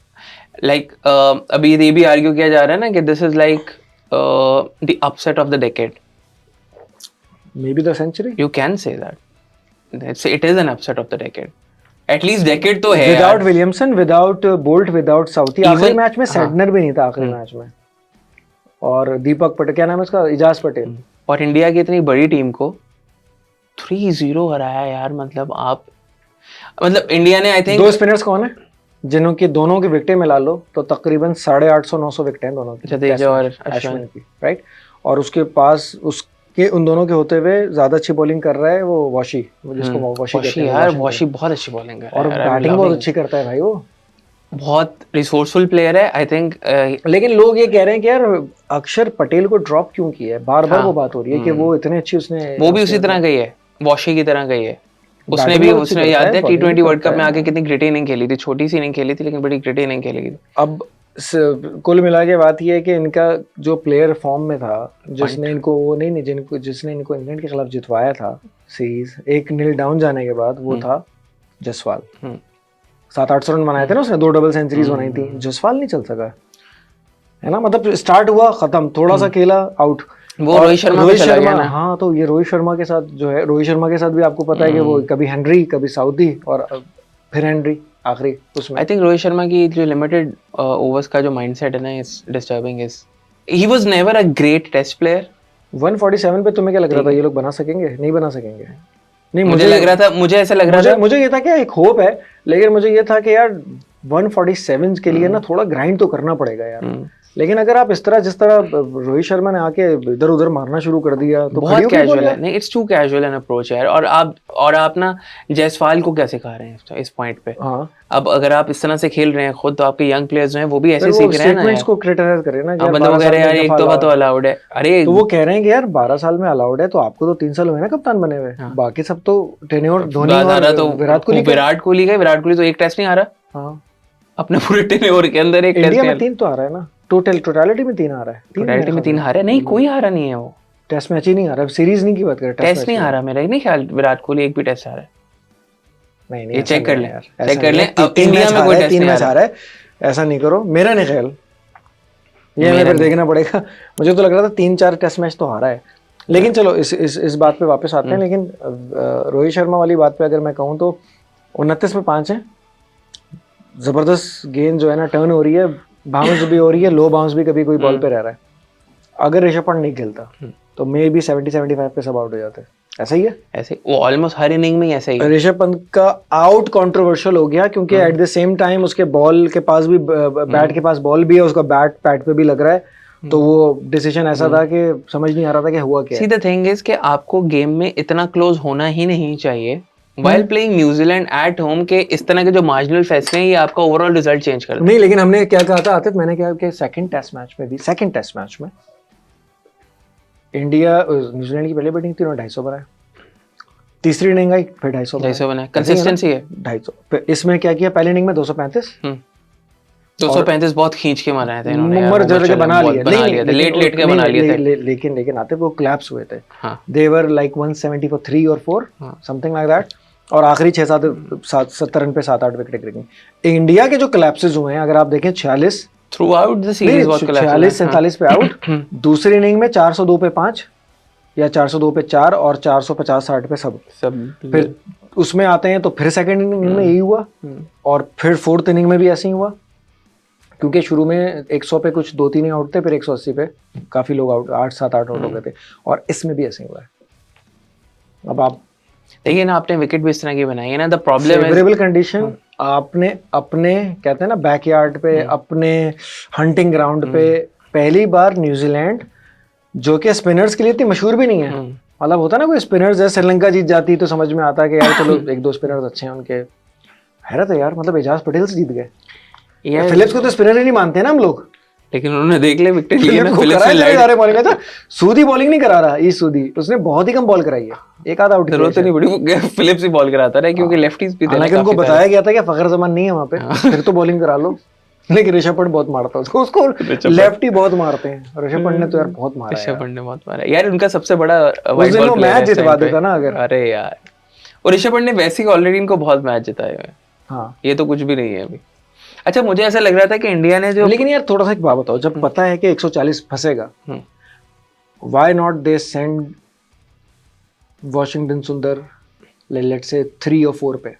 लाइक अभी ये भी आर्ग्यू किया जा रहा है ना कि this is like the upset of the decade, maybe the century. You can say that it is an upset of the decade. At least decade तो है। Without Williamson, without Boult, without Southee. आखिरी मैच में सैडनर भी नहीं था आखिरी मैच में, और दीपक पटेल, क्या नाम है उसका, इजाज पटेल। और इंडिया की इतनी बड़ी टीम को 3-0 हराया यार। मतलब इंडिया ने, आई थिंक 2 स्पिनर्स कौन है जिन्हों की दोनों की विकेटें मिला लो तो तकरीबन 850-900 विकेटें दोनों की, जडेजा और अश्विन की, राइट। और उसके पास उसके उन दोनों के होते हुए ज्यादा अच्छी बॉलिंग कर रहा है वो वॉशी, जिसको वॉशी कहते हैं यार। वॉशी बहुत अच्छी बॉलिंग कर रहा है, और बैटिंग बहुत अच्छी करता है भाई, वो बहुत रिसोर्सफुल प्लेयर है आई थिंक। लेकिन लोग ये कह रहे हैं कि यार अक्षर पटेल को ड्रॉप क्यों किया है, बार-बार वो बात हो रही है कि वो इतने अच्छी, उसने वो भी उसी तरह गई है, वॉशी की तरह गई है। उसने याद है T20 वर्ल्ड कप में आके कितनी ग्रेटी इनिंग खेली थी, छोटी सी इनिंग खेली थी लेकिन बड़ी ग्रेटी इनिंग खेली थी। अब कुल मिला के बात ये है कि इनका जो प्लेयर फॉर्म में था, जिसने इनको जिसने इनको इंग्लैंड के खिलाफ जितवाया था सीरीज 1-0 डाउन जाने के बाद, वो था जसवाल। 700-800 रन बनाए थे ना उसने, 2 डबल सेंचुरीज बनाई थी। जसवाल नहीं चल सका है ना, मतलब स्टार्ट हुआ खत्म, थोड़ा सा खेला आउट। वो रोहित शर्मा ना। हाँ, तो ये रोहित शर्मा के साथ जो है, रोहित शर्मा के साथ भी आपको पता है कि वो कभी हेनरी, कभी साउदी, और फिर हेनरी आखिरी उसमें। आई थिंक रोहित शर्मा की जो लिमिटेड ओवर्स का जो माइंडसेट है ना, is disturbing. He was never a great test player. 147 पे तुम्हें क्या लग रहा था ये लोग बना सकेंगे? नहीं बना सकेंगे। नहीं, मुझे ऐसा लग रहा था, मुझे ये था कि एक होप है, लेकिन मुझे ये था कि यार 147 के लिए ना थोड़ा ग्राइंड तो करना पड़ेगा यार। लेकिन अगर आप जिस तरह रोहित शर्मा ने आके इधर उधर मारना शुरू कर दिया तो बहुत कैजुअल है। नहीं, it's too casual an approach यार। और आप ना जायसवाल को क्या सिखा रहे हैं इस पॉइंट पे? हाँ, अब अगर आप इस तरह से खेल रहे हैं खुद, तो आपके यंग प्लेयर्स जो हैं वो भी ऐसे सीख रहे हैं ना यार। को क्रिटिसाइज कर रहे हैं ना, मतलब वो कह रहे हैं यार एक दफा तो अलाउड है। अरे तो वो कह रहे हैं कि यार 12 साल में अलाउड है, तो आपको तो 3 साल हुए ना कप्तान बने हुए, बाकी सब तो टेन्योर धोनी और विराट कोहली गए। विराट कोहली तो एक टेस्ट नहीं आ रहा। हाँ, अपने पूरे टेन्योर के अंदर एक टेस्ट। इंडिया में 3 तो आ रहा है ना, टोटलिटी में 3 आ रहा है। टोटलिटी में 3 हारे नहीं, कोई हारा नहीं है। वो टेस्ट मैच ही नहीं आ रहा, सीरीज नहीं की बात कर, टेस्ट नहीं आ रहा। मेरा नहीं ख्याल विराट कोहली एक भी टेस्ट आ रहा है। नहीं, ये चेक कर लें। अब इंडिया में कोई टेस्ट 3 मैच आ रहा है, ऐसा नहीं करो, मेरा नहीं ख्याल। ये हमें फिर देखना पड़ेगा। मुझे तो लग रहा था 3-4 टेस्ट मैच तो हारा है। लेकिन चलो इस बात पे वापस आते हैं। लेकिन रोहित शर्मा वाली बात पे अगर मैं कहूँ तो 29 में 5 है, जबरदस्त गेंद जो है ना टर्न हो रही है, बाउंस भी हो रही है, लो बाउंस भी कभी कोई बॉल पे रह रहा है। अगर ऋषभ पंत नहीं खेलता तो मे बी 70-75 पे सब आउट हो जाते। ऐसा ही है, ऐसे वो ऑलमोस्ट हर इनिंग में ऐसा ही। ऋषभ पंत का आउट कंट्रोवर्शियल हो गया क्योंकि एट द सेम टाइम उसके बॉल के पास भी, बैट के पास बॉल भी है, उसका बैट पैड पे भी लग रहा है, तो वो डिसीजन ऐसा था कि समझ नहीं आ रहा था कि हुआ क्या है। सी द थिंग इज कि आपको गेम में इतना क्लोज होना ही नहीं चाहिए while playing New Zealand at home के इस तरह के जो मार्जिनल फैसले हैं ये आपका ओवरऑल रिजल्ट चेंज कर दें। नहीं, लेकिन हमने क्या कहा था आतिफ, मैंने कहा कि सेकंड टेस्ट मैच में इंडिया न्यूजीलैंड की पहले बैटिंग थी, उन्होंने 250 बनाया, तीसरी इनिंग आई फिर 250 250 बनाया, कंसिस्टेंसी है। 250 इसमें क्या किया, पहली इनिंग में 235, 235 बहुत खींच के बनाए थे इन्होंने यार, मुम्मर जड़ के बना लिए, लेट के बना लिए थे। लेकिन आते वो क्लैप्स हुए थे, हाँ। They were like 170 for 3 or 4 something like that, और आखिरी 70 रन पे 7-8 विकेट गिरी। इंडिया के जो क्लैप्सेस हुए हैं अगर आप देखें 46 थ्रू आउट द सीरीज बहुत collapse हुआ है। 46-47 पे आउट, दूसरी इनिंग में 402 पे 5 या 402 पे 4 और 450-60 पे सब। फिर उसमें आते हैं तो फिर सेकंड इनिंग में यही हुआ, और फिर फोर्थ इनिंग में भी ऐसे ही हुआ, क्योंकि शुरू में 100 पे कुछ 2-3 आउट थे, फिर 180 पे काफी लोग आउट 8-7-8 आउट हो गए थे, और इसमें भी ऐसे ही हुआ है। अब आप देखिए ना, आपने विकेट भी इस तरह की बनाई है ना, द प्रॉब्लम है फेवरेबल कंडीशन आपने अपने कहते हैं ना बैकयार्ड पे, अपने हंटिंग ग्राउंड पे पहली बार न्यूजीलैंड, जो कि स्पिनर्स के लिए इतनी मशहूर भी नहीं है, मतलब होता है ना कोई स्पिनर्स जैसे श्रीलंका जीत जाती तो समझ में आता है कि यार चलो एक दो स्पिनर्स अच्छे हैं उनके, हैरत है यार, मतलब एजाज पटेल से जीत गए। फिलिप्स को तो स्पिनर ही नहीं मानते ना हम लोग, लेकिन उन्होंने देख ले विकेट लिए ना, फिलिप्स ने लाइट बॉलिंग अच्छा सूदी बॉलिंग नहीं करा रहा, इस सूदी उसने बहुत ही कम बॉल कराई है, एक आधा आउट जरूरत नहीं पड़ी, फिलिप्स ही बॉल कराता रहा क्योंकि लेफ्टीज भी थे, हालांकि उनको बताया गया था कि फखर जमान नहीं है वहां पे, फिर तो बॉलिंग करा लो, लेकिन ऋषभ पंत बहुत मारता है उसको लेफ्टी बहुत मारते हैं, ऋषभ पंत ने तो यार बहुत मारा, ऋषभ पंत ने बहुत मारा यार, उनका सबसे बड़ा उस दिन वो मैच जितवा देता ना अगर, अरे यार, और ऋषभ पंत ने वैसे ही ऑलरेडी इनको बहुत मैच जिताए हुए हैं, हाँ ये तो कुछ भी नहीं है अभी। अच्छा, मुझे ऐसा लग रहा था कि इंडिया ने जो, लेकिन यार थोड़ा सा एक बात बताओ, जब पता है कि 140 फंसेगा, why not they send Washington Sundar let's say 3 और 4 पे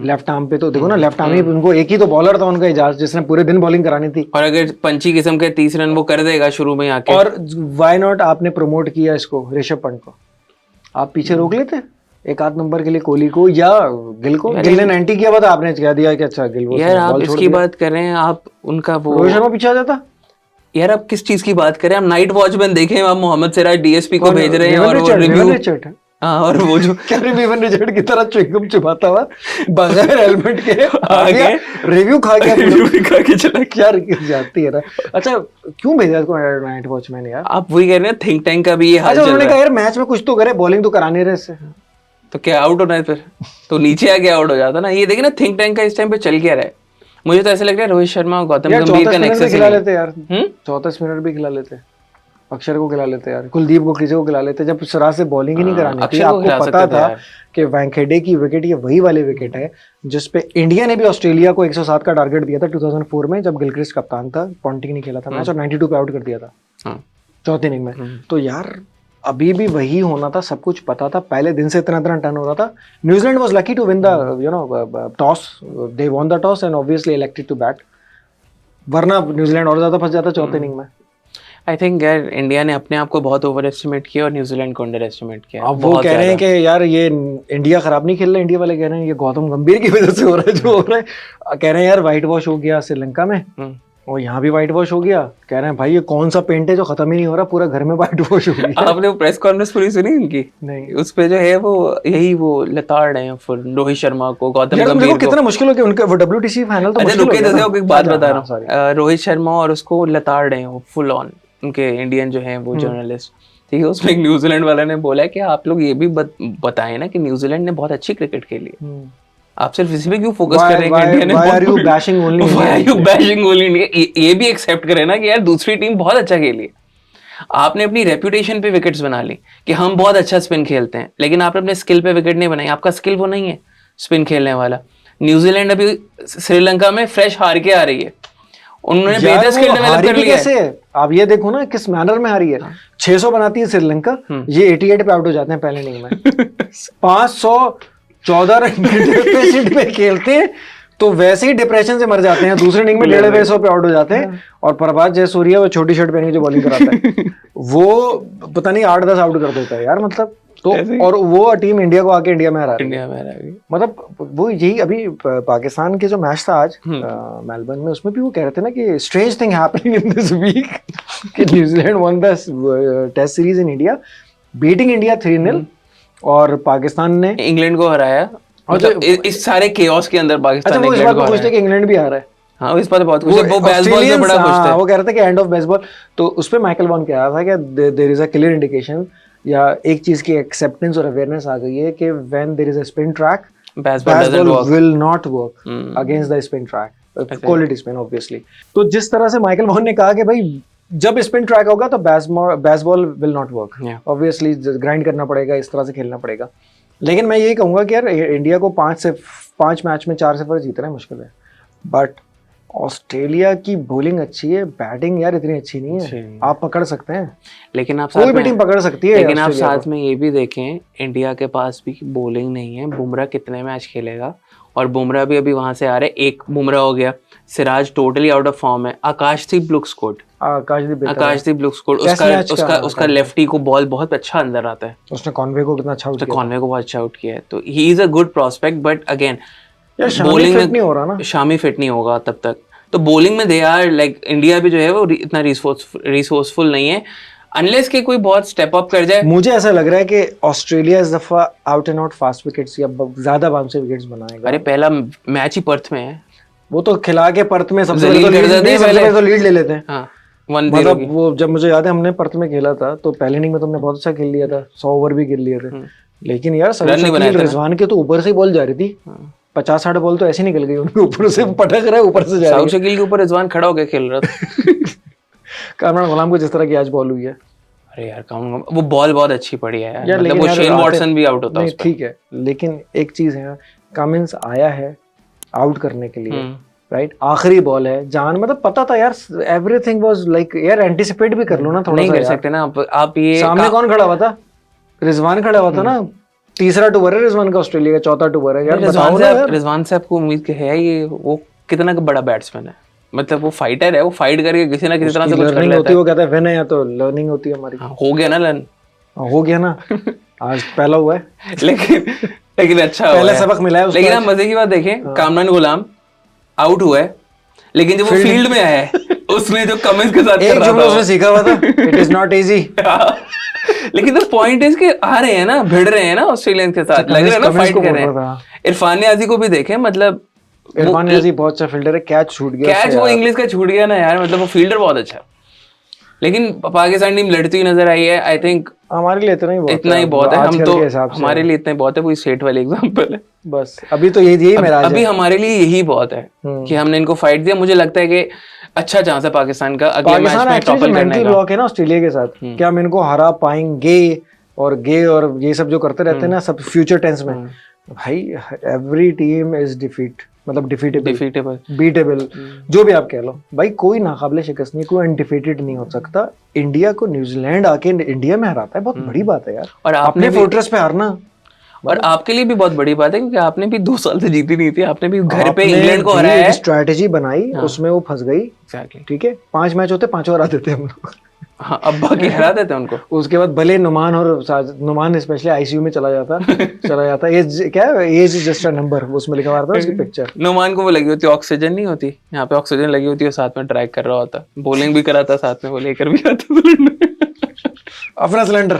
लेफ्ट आर्म पे, तो देखो ना लेफ्ट आर्म ही उनको, एक ही तो बॉलर था उनका एजाज जिसने पूरे दिन बॉलिंग करानी थी, और अगर पंची किस्म के 30 रन वो कर देगा शुरू में आके, और व्हाई नॉट आपने प्रमोट किया इसको ऋषभ पंत को, आप पीछे रोक लेते एक आध नंबर के लिए कोहली को या गिल को, गिल ने 90 किया था, आपने कह दिया कि अच्छा गिल वो यार आप इसकी बात कर रहे हैं, आप उनका वो रोहित शर्मा पीछे आ जाता यार, आप किस चीज की बात करें, आप नाइट वॉचमैन देखें, आप मोहम्मद सिराज डीएसपी को भेज रहे हैं, और वो रिव्यू, हाँ, और वो जो क्या विवन रिचर्ड की तरह च्युइंगम चबाता हुआ बगैर हेलमेट के आगे रिव्यू खा के चला, क्या जाती है ना। अच्छा क्यों भेजा इसको नाइट वॉचमैन यार, आप वही कह रहे हैं, थिंक टैंक का भी ये हाल चल रहा है। उन्होंने कहा यार मैच में कुछ तो करे, बॉलिंग तो कराने रहे इससे, तो क्या आउट होना है फिर, तो नीचे आके आउट हो जाता ना। ये देखिए ना, थिंक टैंक का इस टाइम पे चल क्या रहा है, मुझे तो ऐसा लग रहा है रोहित शर्मा और गौतम गंभीर का नेक्सस खिला लेते यार, 34 मिनट भी खिला लेते, अक्षर को खिला लेते यार, कुलदीप को किसी को खिला लेते, जब सिराज से बॉलिंग ही नहीं करानी थी। आपको पता था कि वानखेड़े की विकेट ये वही वाले विकेट है जिसपे इंडिया ने भी ऑस्ट्रेलिया को 107 का टारगेट दिया था 2004 में, जब गिलक्रिस्ट कप्तान था, पॉन्टिंग नहीं खेला था मैच, और 92 पे आउट कर दिया था चौथी इनिंग में। तो यार अभी भी वही होना था, सब कुछ पता था, पहले दिन से इतना टर्न हो रहा था। New Zealand was lucky to win the toss, they won the toss and obviously elected to bat, वरना न्यूजीलैंड और ज्यादा फंस जाता चौथे इनिंग में। आई थिंक यार इंडिया ने अपने आप को बहुत ओवर एस्टिमेट किया और न्यूजीलैंड को अंडर एस्टिमेट किया। अब वो कह रहे हैं कि यार ये इंडिया खराब नहीं खेल रहा, इंडिया वाले कह रहे हैं ये गौतम गंभीर की वजह से हो रहा है जो हो रहा है। कह रहे हैं यार व्हाइट वॉश हो गया श्रीलंका में और यहाँ भी व्हाइट वॉश हो गया। कह रहे हैं भाई ये कौन सा पेंट है जो खत्म ही नहीं हो रहा, पूरा घर में व्हाइट वॉश हो गया। आपने वो प्रेस कॉन्फ्रेंस पूरी सुनी उनकी? नहीं, उस पे जो है वो यही वो लताड़ रहे हैं फिर रोहित शर्मा को, गौतम गंभीर को। कितना मुश्किल हो गया उनका वो WTC फाइनल तो मुश्किल हो गया। जैसे एक बात बता रहा हूँ, रोहित शर्मा और उसको लताड़ रहे हैं फुल ऑन, उनके इंडियन जो है वो जर्नलिस्ट, ठीक है। उसमें एक न्यूजीलैंड वाला ने बोला कि आप लोग ये भी बताएं ना कि न्यूजीलैंड ने बहुत अच्छी क्रिकेट खेली है, आप सिर्फ इसी पे क्यों फोकस कर रहे हैं? इंडिया ने why are you bashing only India? Why are you bashing only India? ये भी एक्सेप्ट करें ना कि यार दूसरी टीम बहुत अच्छा खेली है। आपने अपनी रेपुटेशन पे विकेट्स बना ली कि हम बहुत अच्छा स्पिन खेलते हैं, लेकिन आपने अपने स्किल पे विकेट नहीं बनाई। आपका स्किल वो नहीं है स्पिन खेलने वाला। न्यूजीलैंड अभी श्रीलंका में फ्रेश हार के आ रही है, उन्होंने बेहतर स्किल डेवलप कर लिया है। आप ये देखो ना किस मैनर में हारी है। 600 बनाती है श्रीलंका, ये 88 पे आउट हो जाते हैं पहले इनिंग में। 514 रन के डेफिसिट पे खेलते हैं तो वैसे ही डिप्रेशन से मर जाते हैं। दूसरे इनिंग में 150 पे आउट हो जाते हैं और प्रभात जयसूर्या वो छोटी शर्ट पहन के जो बॉलिंग कराता है वो पता नहीं 8-10 आउट कर देता है यार। मतलब तो और वो टीम इंडिया को आके इंडिया में हरा रही। मतलब वो यही अभी पाकिस्तान के जो मैच था आज मेलबर्न में, उसमें भी वो कह रहे थे ना कि strange thing happening in this week कि New Zealand won the test series in India, beating India 3-0 और पाकिस्तान ने इंग्लैंड को हराया। मतलब इस सारे केओस के अंदर पाकिस्तान इंग्लैंड को हराया। इंग्लैंड भी हारा है हाँ इस पर बहुत खुश है, वो बेसबॉल से बड़ा खुश थे। वो कह रहे थे कि एंड ऑफ बेसबॉल, तो उस पे माइकल वॉन कह रहा था कि there is a clear indication या एक चीज की एक्सेप्टेंस और अवेयरनेस आ गई है कि when there is a spin track baseball will not work against the spin track, quality spin obviously। तो जिस तरह से माइकल वॉन ने कहा कि भाई जब स्पिन ट्रैक होगा तो baseball will not work, obviously grind करना पड़ेगा, इस तरह से खेलना पड़ेगा। लेकिन मैं यही कहूंगा कि यार इंडिया को 5 मैच में 4 0 जीतना है मुश्किल है, बट ऑस्ट्रेलिया की बॉलिंग अच्छी है, बैटिंग यार इतनी अच्छी नहीं है, आप पकड़ सकते हैं, लेकिन आप कोई भी टीम पकड़ सकती है। लेकिन आप साथ में ये भी देखें इंडिया के पास भी बॉलिंग नहीं है, बुमराह कितने मैच खेलेगा, और बुमराह भी अभी वहां से आ रहे, एक बुमराह हो गया, Siraj totally out of form है, आकाशदीप लुक्स गुड, आकाशदीप लुक्स गुड, उसका लेफ्टी को बॉल बहुत अच्छा अंदर आता है, उसने कॉनवे को कितना अच्छा आउट किया, कॉनवे को बहुत अच्छा आउट किया है, तो he is a good prospect, but again bowling में नहीं हो रहा ना, शामी फिट नहीं होगा तब तक, तो बॉलिंग में दे आर लाइक इंडिया भी जो है वो इतना रिसोर्सफुल नहीं है, अनलेस के कोई बहुत स्टेप अप कर जाए। मुझे ऐसा लग रहा है कि ऑस्ट्रेलिया इस दफा out and out fast wickets या ज्यादा बाउंसी विकेट्स बनाएगा। अरे पहला मैच ही पर्थ में है, वो तो खिला के पर्थ में सबसे पहले तो लीड ले लेते हैं। हाँ, मतलब वो जब मुझे याद है हमने पर्थ में खेला था तो पहले इनिंग में तुमने बहुत अच्छा खेल लिया था, 100 ओवर भी खेल लिए थे, लेकिन यार रिजवान के तो ऊपर से ही बॉल जा रही थी, 50-60 बॉल तो ऐसे निकल गई उनके ऊपर से, पटक रहा है ऊपर से जा रही है। शकील के ऊपर रिजवान खड़ा होकर खेल रहा था कामरान गुलाम को जिस तरह की आज बॉल हुई है, अरे यार वो बॉल बहुत अच्छी पड़ी है यार, मतलब वो शेन वॉटसन भी आउट होता है, ठीक है, लेकिन एक चीज है, कमिंस आया है आउट करने के लिए, राइट, आखिरी बॉल है, जान मतलब पता था यार, एवरीथिंग वाज लाइक यार एंटिसिपेट भी कर लो ना थोड़ा सा, नहीं कर सकते ना आप ये सामने कौन खड़ा हुआ था, रिजवान खड़ा हुआ था ना, तीसरा टूबर है रिजवान का, ऑस्ट्रेलिया का चौथा टूबर है यार, बताओ ना यार रिजवान से आपको उम्मीद है ये वो कितना का बड़ा बैट्समैन है, मतलब वो फाइटर है, वो फाइट करके किसी ना किसी तरह से कुछ कर लेता है, वो कहता है विन है या तो लर्निंग होती है हमारी, हो गया ना लर्न, हो गया ना आज पहला हुआ है लेकिन अच्छा पहला सबक मिला है उसको। लेकिन आप मजे की बात देखें, कामरान गुलाम आउट हुआ है, लेकिन जब वो फील्ड में आया है उसने जो कमेंट्स के साथ कर रहा था उसने सीखा हुआ था, इट इज नॉट इजी। लेकिन द पॉइंट इज कि आ रहे हैं ना, भिड़ रहे हैं ना ऑस्ट्रेलियंस के साथ, लग रहा है ना फाइट कर रहे हैं। इरफान नियाजी को भी देखें, मतलब इरफान नियाजी बहुत अच्छा फील्डर है, कैच छूट गया, कैच वो इंग्लिश का छूट गया ना यार, मतलब वो फील्डर बहुत अच्छा है, लेकिन पाकिस्तान टीम लड़ती हुई नजर आई है, आई थिंक हमारे लिए इतना ही बहुत है, हम तो हमारे लिए इतना ही बहुत है, वो स्टेट वाली एग्जांपल है बस, अभी तो यही मेरा अभी हमारे लिए यही बहुत है कि हमने इनको फाइट दिया, मुझे लगता है कि अच्छा चांस है पाकिस्तान का अगले मैच में टॉपल करने का, ब्लॉक है ना ऑस्ट्रेलिया के साथ, क्या हम इनको हरा पाएंगे, और ये सब जो करते रहते हैं ना सब फ्यूचर टेंस में, भाई एवरी टीम इज मतलब डिफीटेबल बीटेबल, जो भी आप कह लो, भाई कोई नाकाबिले शिकस्त नहीं, कोई अनडिफीटेड नहीं हो सकता। इंडिया को न्यूजीलैंड आके इंडिया में हराता है, बहुत बड़ी बात है यार, और आपने फोर्ट्रेस पे हारना, और आपके लिए भी बहुत बड़ी बात है क्योंकि आपने भी 2 साल से जीती नहीं थी, आपने भी घर पे इंग्लैंड को हराया है, स्ट्रैटेजी बनाई, उसमें वो फंस गई, ठीक है, 5 मैच होते 5 और आते थे हम लोग, हाँ, अब बाकी हरा देते उनको। उसके बाद भले नुमान स्पेशली आईसीयू में चला जाता एज क्या है, age is just a number, उसमें लिखा हुआ था उसकी पिक्चर। नुमान को वो लगी होती ऑक्सीजन नहीं होती, यहाँ पे ऑक्सीजन लगी होती है, साथ में ड्रैग कर रहा होता, बॉलिंग भी कराता साथ में, वो लेकर भी आता अपना सिलेंडर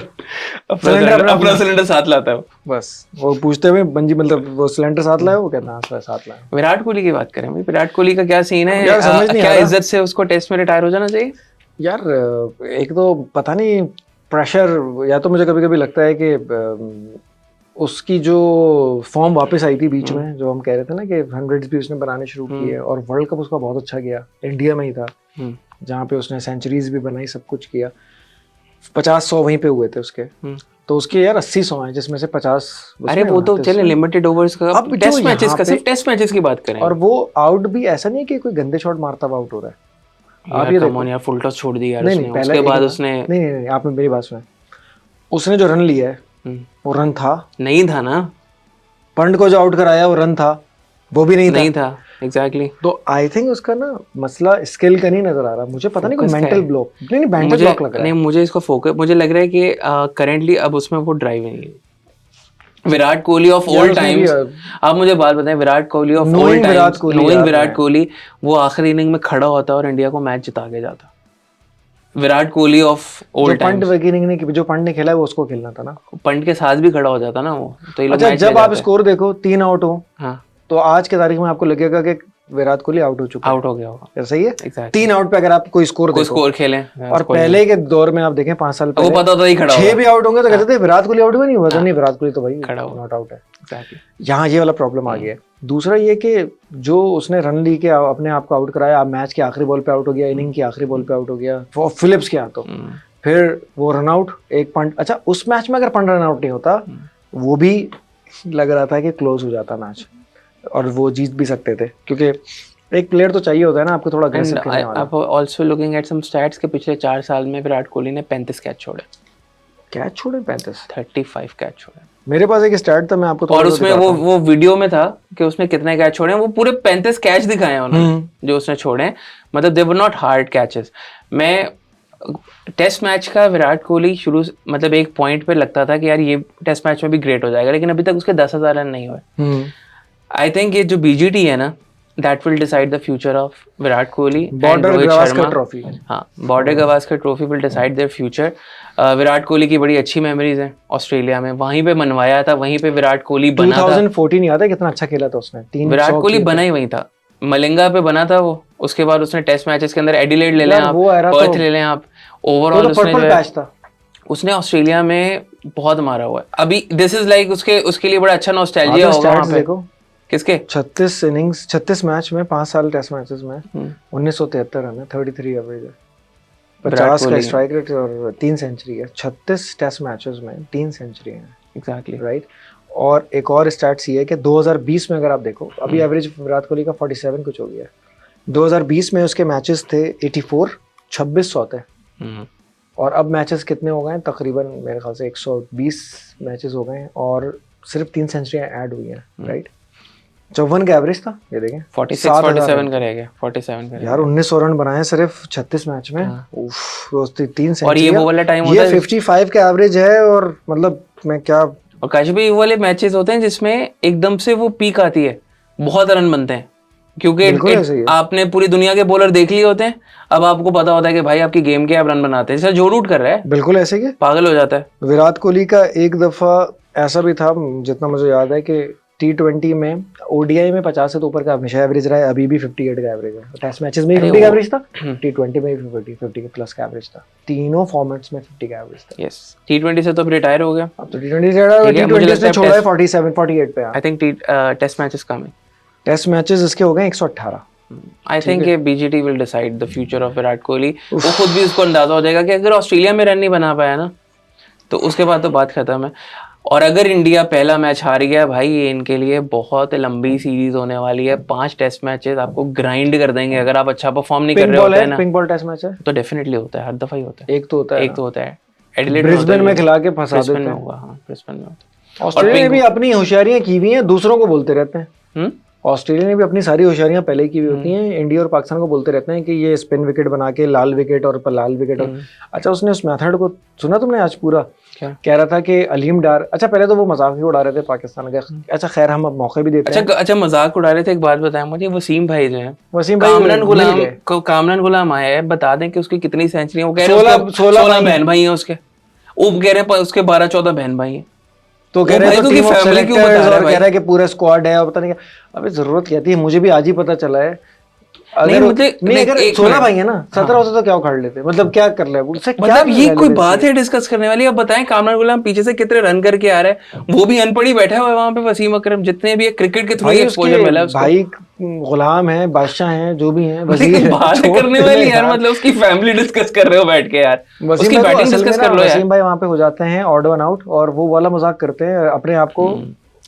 साथ लाता है, बस वो पूछते हुए बंजी, मतलब वो सिलेंडर साथ लाया, वो कहता है साथ लाया। विराट कोहली की बात करें भाई, विराट कोहली का क्या सीन है, क्या इज्जत से उसको टेस्ट में रिटायर हो जाना चाहिए यार? एक तो पता नहीं प्रेशर, या तो मुझे कभी कभी लगता है कि उसकी जो फॉर्म वापस आई थी बीच में, जो हम कह रहे थे ना कि 100s भी उसने बनाने शुरू किए, और वर्ल्ड कप उसका बहुत अच्छा गया, इंडिया में ही था जहाँ पे उसने सेंचुरीज भी बनाई, सब कुछ किया, 50-100 वहीं पे हुए थे उसके, तो उसके यार 80-100 हैं जिसमें से 50। अरे वो तो चले लिमिटेड ओवर्स का, अब टेस्ट मैचेस का, सिर्फ टेस्ट मैचेस की बात करें, और वो आउट भी ऐसा नहीं कि कोई गंदे शॉट मारता हुआ आउट हो रहा है, आप ये देखो यार, फुल टॉस छोड़ दिया यार उसने, उसके बाद उसने नहीं आपने मेरी बात सुना, उसने जो रन लिया है वो रन था नहीं था ना, पंड को जो आउट कराया वो रन था, वो भी नहीं था एग्जैक्टली। तो आई थिंक उसका ना मसला स्किल का नहीं नजर आ रहा, मुझे पता नहीं कोई मेंटल ब्लॉक, नहीं मेंटल ब्लॉक लग रहा है, नहीं मुझे इसको फोकस, मुझे लग रहा है कि करंटली अब उसमें वो ड्राइव नहीं है। Virat Kohli of all times, आप मुझे बात बताएं, Virat Kohli of all times, knowing Virat Kohli, वो आखिरी इनिंग में खड़ा होता और इंडिया को मैच जिता के जाता। Virat Kohli of all times, जो पंड ने खेला है वो उसको खेलना था ना, पंड के साथ भी खड़ा हो जाता ना वो, तो अच्छा जब आप स्कोर देखो 3 आउट हो, हाँ, तो आज के तारीख में आपको लगेगा कि विराट कोहली आउट हो चुका आउट हो गया होगा, है, सही है। एग्जैक्टली 3 आउट पे अगर आप कोई स्कोर कोई देखो स्कोर खेलें और पहले के दौर में आप देखें 5 साल वो पहले पता था ही खड़ा 6 होगा, भी आउट होंगे तो कहते थे विराट कोहली आउट हुआ, नहीं हुआ तो नहीं विराट कोहली तो भाई खड़ा हुआ। नॉट आउट है। एग्जैक्टली यहाँ ये वाला प्रॉब्लम आ गया है। दूसरा ये कि जो उसने रन ली के अपने आप को आउट कराया, मैच के आखिरी बॉल पे आउट हो गया, इनिंग की आखिरी बॉल पे आउट हो गया फिलिप्स के हाथों, फिर वो रन आउट एक पंट। अच्छा उस मैच में अगर पंट रन आउट नहीं होता वो भी लग रहा था कि क्लोज हो जाता मैच और वो जीत भी सकते थे, क्योंकि एक प्लेयर तो चाहिए होता है ना आपको थोड़ा अग्रेसिव खेलने वाला। आप also looking at some stats के पिछले 4 साल में विराट कोहली ने 35 कैच छोड़े, कैच छोड़े 35, 35 कैच छोड़े। मेरे पास एक स्टैट था, मैं आपको और उसमें वो वीडियो में था कि उसने कितने कैच छोड़े हैं, वो पूरे 35 कैच दिखाए हैं उन्होंने जो उसने छोड़े हैं, मतलब दे वर नॉट हार्ड कैचेस। मैं टेस्ट मैच का विराट कोहली शुरू मतलब एक पॉइंट पे लगता था कि यार ये टेस्ट मैच में भी ग्रेट हो जाएगा, लेकिन अभी तक उसके 10,000 रन नहीं हुए। आई थिंक ये जो बीजीटी है ना, that will decide the future of Virat Kohli, Border Gavaskar Trophy. हाँ, Border Gavaskar Trophy will decide their future. Virat Kohli की बड़ी अच्छी मेमोरीज हैं ऑस्ट्रेलिया में, वहीं पे मनवाया था, वहीं पे विराट कोहली बना था। 2014 याद है कितना अच्छा खेला था उसने, 300 विराट कोहली बना ही वहीं था, मलिंगा पे बना था वो। उसके बाद उसने टेस्ट मैचेस के अंदर एडिलेड ले लें आप, पर्थ ले लें आप, ओवरऑल उसने ऑस्ट्रेलिया में बहुत मारा हुआ है। अभी दिस इज लाइक उसके लिए बड़ा अच्छा नॉस्टैल्जिया होगा वहां पे। किसके 36 इनिंग्स 36 मैच में 5 साल टेस्ट मैचेस में 1973 रन है, 33 एवरेज है, 50 का स्ट्राइक रेट और 3 सेंचुरी है। 36 टेस्ट मैचेस में 3 सेंचुरी है, एग्जैक्टली राइट। और एक और स्टैट्स ये है कि 2020 में अगर आप देखो, अभी एवरेज विराट कोहली का 47 कुछ हो गया है। 2020 में उसके मैचेस थे 84, 26 सौ थे, और अब मैचेस कितने हो गए हैं, तकरीबन मेरे ख्याल से 120 मैचेस हो गए हैं और सिर्फ 3 सेंचुरियां ऐड हुई हैं, राइट। 54 का एवरेज था, ये देखें 47 का रह गया, 47 का यार 1900 रन बनाए सिर्फ 36 मैच में। उफ, 3 सेंचुरी। और ये वो वाला टाइम होता है, 55 का एवरेज है, और मतलब मैं क्या, और काश भाई वो वाले मैचेस होते हैं जिसमें एकदम से वो पीक आती है, बहुत रन बनते हैं, क्योंकि आपने पूरी दुनिया के बॉलर देख लिए होते हैं, अब आपको पता होता है कि भाई आपकी गेम के आप रन बनाते हैं, जैसे जो रूट कर रहा है बिल्कुल ऐसे ही पागल हो जाता है। विराट कोहली का एक दफा ऐसा भी था, जितना मुझे याद है, कि T20 में ODI में 50 से तो ऊपर का हमेशा एवरेज रहा है, अभी भी 58 का एवरेज है। टेस्ट मैचेस में 50 का एवरेज था, T20 में भी 50 प्लस का एवरेज था, तीनों फॉर्मेट्स में 50 का एवरेज था। यस, T20 से तो रिटायर हो गया, अब तो T20 से T20 से छोड़ा है 47 48 पे। आई थिंक टेस्ट मैचेस कम है, टेस्ट मैचेस इसके हो गए 118। आई थिंक ये BGT will decide the future of Virat Kohli. वो खुद भी उसको अंदाजा हो जाएगा कि अगर ऑस्ट्रेलिया में रन नहीं बना पाया ना, तो उसके बाद तो बात खत्म है। और अगर इंडिया पहला मैच हार गया भाई, ये इनके लिए बहुत लंबी सीरीज होने वाली है। 5 टेस्ट मैचेस आपको ग्राइंड कर देंगे अगर आप अच्छा परफॉर्म नहीं कर रहे होते हैं ना। पिंक बॉल टेस्ट मैच है तो डेफिनेटली होता है, हर दफा ही होता है। एक तो होता है एडिलेड ब्रिस्बेन में खिला के फंसा देते हैं। होगा, हाँ ब्रिस्बेन में होता है। ऑस्ट्रेलिया ने भी अपनी होशियारियां की हुई हैं, दूसरों को बोलते रहते हैं। ऑस्ट्रेलिया ने भी अपनी सारी होशियारियां पहले की हुई होती हैं, इंडिया और पाकिस्तान को बोलते रहते हैं कि ये स्पिन विकेट बना के लाल विकेट और लाल विकेट। और अच्छा, उसने उस मेथड को सुना तुमने आज पूरा? क्या कह रहा था कि अलीम डार, अच्छा पहले तो वो मजाक ही उड़ा रहे थे पाकिस्तान का, अच्छा खैर हम अब मौके भी देते हैं। अच्छा मजाक उड़ा रहे थे। एक बात बताएं मुझे, वसीम भाई जो है, वसीम भाई कामरान गुलाम आया है, बता दें कि उसकी कितनी सेंचुरी? वो कह रहे हैं 16 बहन भाई हैं उसके, वो कह रहे हैं उसके 12-14 बहन भाई हैं। तो कह रहे हैं टीम ऑफ सेलेक्टर्स और कह रहा है कि पूरा स्क्वाड है और पता नहीं क्या। अबे जरूरत क्या थी, मुझे भी आज ही पता चला है। अगर 16 भाई है ना, 17 होते तो क्या उखाड़ लेते, मतलब क्या कर ले, मतलब ये कोई बात है डिस्कस करने वाली? अब बताएं, कामरान गुलाम पीछे से कितने रन करके आ रहे हैं, वो भी अनपढ़ी बैठा हुआ है वहां पे। वसीम अकरम जितने भी क्रिकेट के थ्रू एक्सपोजर मिला है उसको, भाई गुलाम है, बादशाह हैं, जो भी हैं, बात करने वाली यार, मतलब उसकी फैमिली डिस्कस कर रहे हो बैठ के यार, उसकी बैटिंग डिस्कस कर लो यार। वसीम भाई वहां पे हो जाते हैं ऑड वन आउट, और वो वाला मजाक करते हैं अपने आप को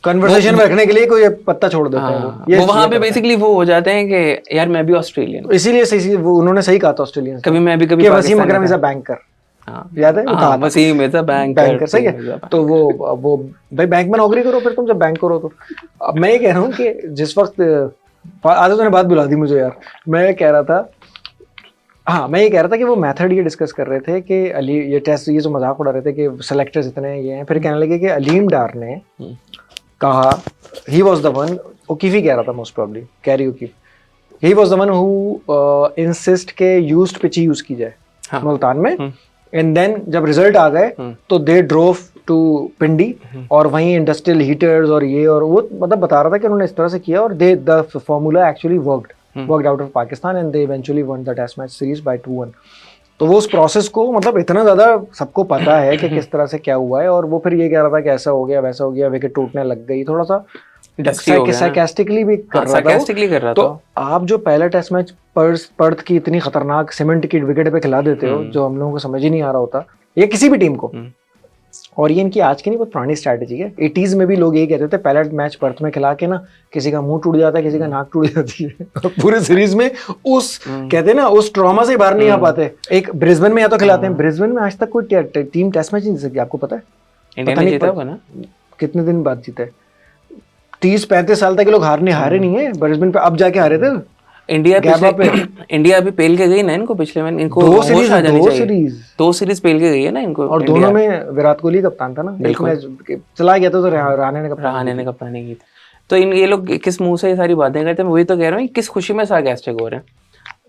कन्वर्सेशन में रखने के लिए, कोई पत्ता छोड़ देते हैं वो वहां पे बेसिकली वो हो जाते हैं कि यार मैं भी ऑस्ट्रेलियन, इसीलिए सही वो उन्होंने सही कहा था ऑस्ट्रेलियन, कभी मैं भी कभी वसीम अकरम इज अ बैंकर, याद है? हाँ, वसीम इज अ बैंकर, सही है। तो वो भाई बैंक में नौकरी करो फिर तुम, जब बैंक करो तो। अब मैं ये कह रहा हूँ कि जिस वक्त आज तूने बात बुला दी मुझे यार, मैं ये कह रहा था कि वो मेथड ये डिस्कस कर रहे थे कि अली ये टेस्ट, ये जो मजाक उड़ा रहे थे कि सेलेक्टर्स इतने ये हैं, फिर कहने लगे कि अलीम डार ने कहा he was the one, O'Keefe ही कह रहा था most probably, Carey O'Keefe, he was the one who insist के यूज्ड पिच ही यूज की जाए मुल्तान में, एंड देन जब रिजल्ट आ गए तो दे ड्रोव टू पिंडी और वहीं इंडस्ट्रियल हीटर्स और ये और वो, मतलब बता रहा था कि उन्होंने इस तरह से किया और they the formula actually worked out of Pakistan and they eventually won the test match series by 2-1। तो वो उस प्रोसेस को मतलब इतना ज्यादा सबको पता है कि किस तरह से क्या हुआ है, और वो फिर ये कह रहा था कि ऐसा हो गया वैसा हो गया, विकेट टूटने लग गई, थोड़ा सा sarcastically भी कर रहा था। तो आप जो पहला टेस्ट मैच पर्थ की इतनी खतरनाक सीमेंट की विकेट पे खिला देते हो जो हम लोगों को समझ ही नहीं आ रहा होता, ये किसी भी टीम को, और ये इनकी आज की नहीं बहुत पुरानी स्ट्रैटेजी है। 80s में भी लोग यही कहते थे पहला मैच पर्थ में खिला के ना किसी का मुंह टूट जाता है, किसी का नाक टूट जाती है पूरे सीरीज में उस कहते हैं ना उस ट्रॉमा से बाहर नहीं आ पाते। एक ब्रिस्बेन में या तो खिलाते हैं, ब्रिस्बेन में आज तक कोई टीम टेस्ट मैच नहीं जीत सकी, आपको पता है? इंडिया ने जीता होगा ना, कितने दिन बाद जीता है? 30-35 साल तक लोग हारे नहीं है ब्रिस्बेन पे, अब जाके हारे थे। इंडिया अभी पेल के गई ना इनको पिछले में, इनको दो सीरीज पेल के गई है ना इनको, और दोनों में विराट कोहली कप्तान था ना, एक मैच चला गया तो रहाणे ने कप्तानी की। तो ये लोग किस मुंह से ये सारी बातें करते हैं? वही तो कह रहा हूँ, किस खुशी में सार्कास्टिक हो रहे हैं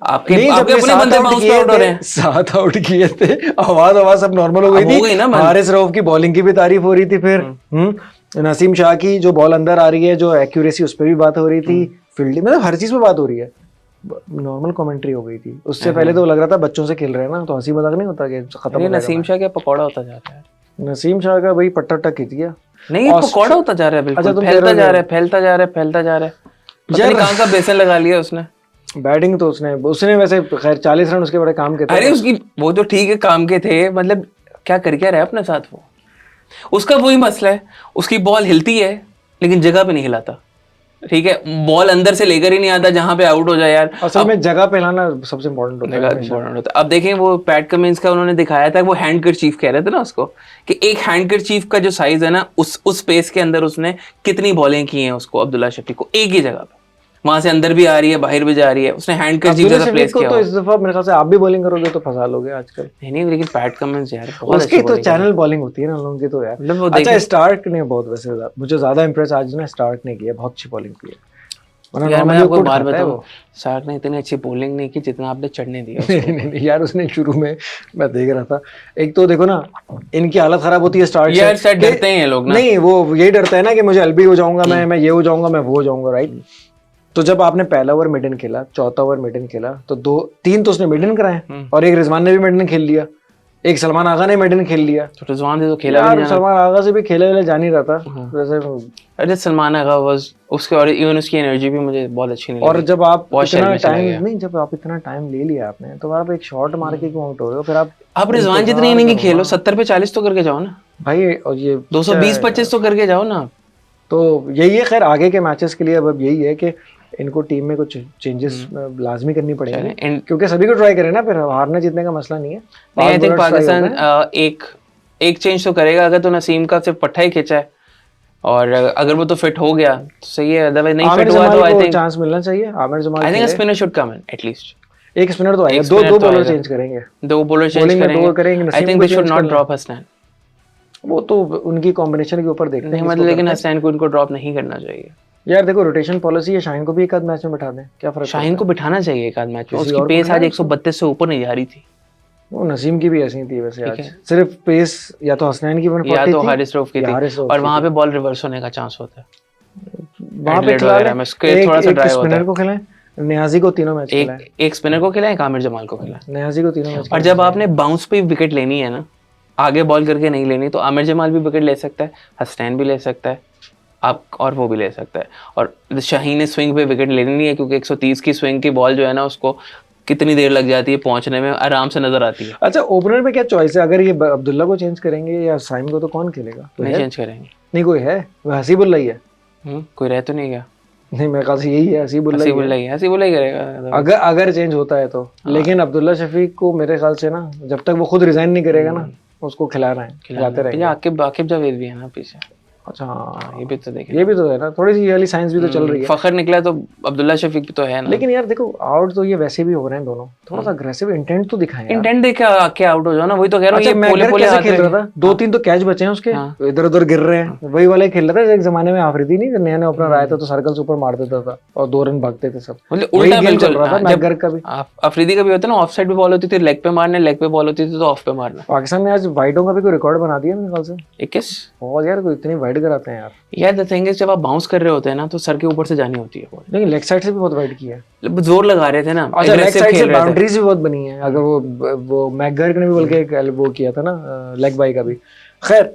आपके अपने बंदे बाउंस आउट हो रहे हैं। 7 आउट किए थे, आवाज सब नॉर्मल हो गई थी, हारिस रऊफ की बॉलिंग की भी तारीफ हो रही थी, फिर नसीम शाह की जो बॉल अंदर आ रही है, जो एक्यूरेसी, उस पर भी बात हो रही थी, फील्डिंग, मतलब हर चीज पे बात हो रही है। नॉर्मल कमेंट्री हो गई थी। उससे पहले तो लग रहा था बच्चों से खेल रहे हैं ना, तो हंसी मजाक नहीं होता कि खत्म हो। नसीम शाह क्या पकौड़ा होता जा रहा है? नसीम शाह का भाई पट्टा खींच गया, नहीं पकौड़ा होता जा रहा है, बिल्कुल फैलता जा रहा है। पता नहीं कहाँ का बेसन लगा लिया उसने। बैटिंग तो उसने वैसे खैर 40 रन उसके बड़े काम के थे। अरे उसकी वो तो ठीक है काम के थे, मतलब क्या कर क्या रहा है अपने साथ वो, उसका वही मसला है, उसकी बॉल हिलती है लेकिन जगह पे नहीं हिलाता। ठीक है, बॉल अंदर से लेकर ही नहीं आता जहां पे आउट हो जाए यार। असल में जगह पे लाना सबसे इम्पोर्टेंट होता है। अब देखें वो पैट कमिंस का उन्होंने दिखाया था, वो हैंडकरचीफ कह रहे थे ना उसको, कि एक हैंडकरचीफ का जो साइज है ना, उस स्पेस के अंदर उसने कितनी बॉलिंग की हैं उसको, अब्दुल्ला शफीक को, एक ही जगह पे, वहां से अंदर भी आ रही है बाहर भी जा रही है, उसने हैंडकरचीफ जैसा प्लेस किया। तो इस दफा मेरे ख्याल से आप भी बॉलिंग करोगे तो फंसा लोगे आजकल। नहीं, लेकिन पैट कमिंस यार उसकी तो चैनल बॉलिंग होती है ना लोगों की, तो यार अच्छा स्टार्क ने बहुत, वैसे मुझे ज्यादा इंप्रेस आज ना स्टार्क ने किया, बहुत अच्छी बॉलिंग की है। यार मैं आपको बार बताऊं, स्टार्क ने इतनी अच्छी बॉलिंग नहीं की जितना आपने चढ़ने दिया। नहीं यार, उसने शुरू में मैं देख रहा था, एक तो देखो ना इनकी हालत खराब होती है स्टार्ट यार, स्टार्ट डरते हैं लोग ना। नहीं, वो यही डरता है ना कि मुझे एलबी हो जाऊंगा, मैं ये हो जाऊंगा, मैं वो हो जाऊंगा, राइट। तो जब आपने पहला ओवर मिडन खेला, चौथा ओवर मिडन खेला, तो 2-3 तो उसने मिडन कराए, और एक रिजवान ने भी मिडन खेल लिया, एक सलमान आगा ने मिडन खेल लिया। तो रिजवान से तो खेला भी नहीं, सलमान आगा से भी खेले जा नहीं रहा था वैसे। अरे सलमान आगा वाज उसके, और इवन उसकी एनर्जी भी मुझे बहुत अच्छी नहीं लगी। और जब आप इतना टाइम ले लिया आपने, तो आप एक शॉट मार के क्यों आउट हो रहे हो? फिर आप रिजवान जितनी इनिंग खेलो, 70 पे 40 तो करके जाओ ना भाई, और ये 220-25 तो करके जाओ ना। तो यही है, खैर आगे के मैचेस के लिए अब यही है कि इनको टीम में कुछ चेंजेस लाजमी करनी पड़ेगी, क्योंकि सभी को ट्राई करें ना, फिर हारने जीतने का मसला नहीं है। आई थिंक पाकिस्तान एक चेंज तो करेगा, अगर तो नसीम का सिर्फ पट्टा ही खींचा है, और अगर वो तो फिट हो गया तो सही है, अदरवाइज नहीं फिट हुआ तो आई थिंक चांस मिलना चाहिए। Aamir Jamal, I think spinner should come in at least, एक स्पिनर तो आएगा, दो बॉलर चेंज करेंगे, I think they should not drop Hasnain. वो तो उनकी कॉम्बिनेशन के ऊपर देखते हैं, मतलब लेकिन हसनैन को इनको ड्रॉप नहीं करना चाहिए यार। देखो रोटेशन पॉलिसी है, शाहीन को भी एक आध मैच में बैठा दें, क्या फर्क? शाहीन को बिठाना चाहिए एक आध मैच में, उसकी पेस आज 132 से ऊपर नहीं जा रही थी। वो नसीम की भी ऐसी थी वैसे आज, सिर्फ पेस या तो हसनैन की 140 या तो हारिस रऊफ की थी, और वहां पे बॉल रिवर्स होने का चांस होता है, वहां पे थोड़ा सा ड्राइव होता है। स्पिनर को खिलाएं, नियाजी को तीनों मैच खिलाएं, एक स्पिनर को खिलाएं, आमिर जमाल को खिलाएं, नियाजी को तीनों मैच। और जब आपने बाउंस पे विकेट लेनी है ना, आगे बॉल करके नहीं लेनी, तो आमिर जमाल भी विकेट ले सकता है, हसनैन भी ले सकता है आप, और वो भी ले सकता है। और शाहीन ने स्विंग पे विकेट लेनी नहीं है, क्योंकि 130 की स्विंग की बॉल जो है ना, उसको कितनी देर लग जाती है पहुंचने में, आराम से नजर आती है। अच्छा, ओपनर में क्या चॉइस है? अगर ये अब्दुल्ला को चेंज करेंगे या साइम को, तो कौन खेलेगा? नहीं चेंज करेंगे, नहीं कोई है, वो हसीबुल्ला ही है। कोई रह तो नहीं गया? नहीं, मेरे ख्याल से यही है, हसीबुल्ला ही करेगा अगर चेंज होता है तो। लेकिन अब्दुल्ला शफीक को मेरे ख्याल से ना, जब तक वो खुद रिजाइन नहीं करेगा ना, उसको खिलाना है, खिलाते रहेंगे। आकिब जावेद भी है ना पीछे, अच्छा हाँ, ये भी तो देखें, ये भी तो है ना, थोड़ी सी ये वाली साइंस भी तो चल रही है। फखर निकला तो अब्दुल्ला शफीक भी तो है ना। लेकिन यार देखो आउट तो ये वैसे भी हो रहे हैं दोनों, थोड़ा सा अग्रेसिव इंटेंट तो दिखाएं यार। इंटेंट देख के आउट हो जाओ ना, वही तो कह रहा हूँ। अच्छा ये पोले मैगर पोले कैसे हाथ खेल रहा रहे था, 2-3 तो कैच बचे हैं उसके, हाँ। इधर उधर गिर रहे हैं, वही वाला ही खेल रहा था एक जमाने में आफरीदी नहीं, नया नया ओपनर आया था तो सर्कल से ऊपर मार देता था और 2 रन भागते थे सब, मतलब वही उल्टा गेम चल बिल्कुल। रहा था हाँ, मैगर का भी। अफरीदी का भी होता है ना, ऑफ साइड पे बॉल होती थी लेग पे मारने, लेग पे बॉल होती थी तो ऑफ पे मारना। पाकिस्तान ने आज वाइडों का भी कोई रिकॉर्ड बना दिया मेरे ख्याल से। 21। बहुत यार, कोई इतनी वाइड कराते हैं यार। यार द थिंग इज, जब आप बाउंस कर रहे होते हैं ना तो सर के ऊपर से जानी होती है बॉल। लेकिन लेग साइड से भी बहुत वाइड किया है। मतलब जोर लगा रहे थे ना, अच्छा लेग aggressive साइड से खेल रहे थे। बाउंड्रीज भी बहुत बनी है, अगर वो मैगर ने भी बोल के एक वो किया था ना लेग बाई का भी। खैर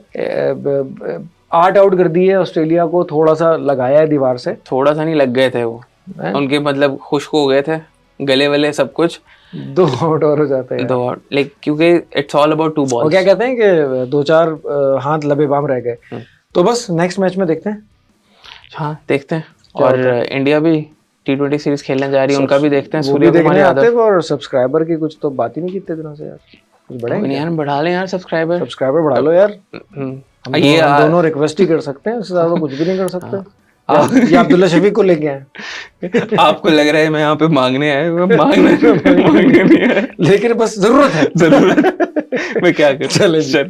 8 आउट कर दिए ऑस्ट्रेलिया को, थोड़ा सा लगाया है दीवार से। थोड़ा सा नहीं, लग गए थे वो, हैं? उनके मतलब खुश्क हो गए थे गले वले सब कुछ। 2 आउट और हो जाते हैं। 2 आउट, लाइक क्योंकि इट्स ऑल अबाउट 2 वो बॉल्स। क्या कहते हैं कि 2-4 हाथ लबे बाम रह गए। तो बस नेक्स्ट मैच में देखते हैं। हाँ देखते हैं। और इंडिया भी T20 सीरीज खेलने जा रही है, उनका भी देखते हैं। वो भी सूर्य कुमार देखने आते यादव। हैं। और सब्सक्राइबर की कुछ तो बात ही नहीं की इतने दिनों से यार, कुछ बढ़ाएंगे यार बढ़ा लें यार सब्सक्राइबर। सब्सक्राइबर बढ़ा लो यार। हम दोनों रिक्वेस्ट ही कर सकते हैं, उससे ज्यादा कुछ भी नहीं कर सकते। या अब्दुल्ला शफीक को लेके आए। आपको लग रहा है मैं यहाँ पे मांगने आया हूँ, मांगने नहीं आया। लेकिन बस जरूरत है। जरूरत मैं क्या करूँ। चले।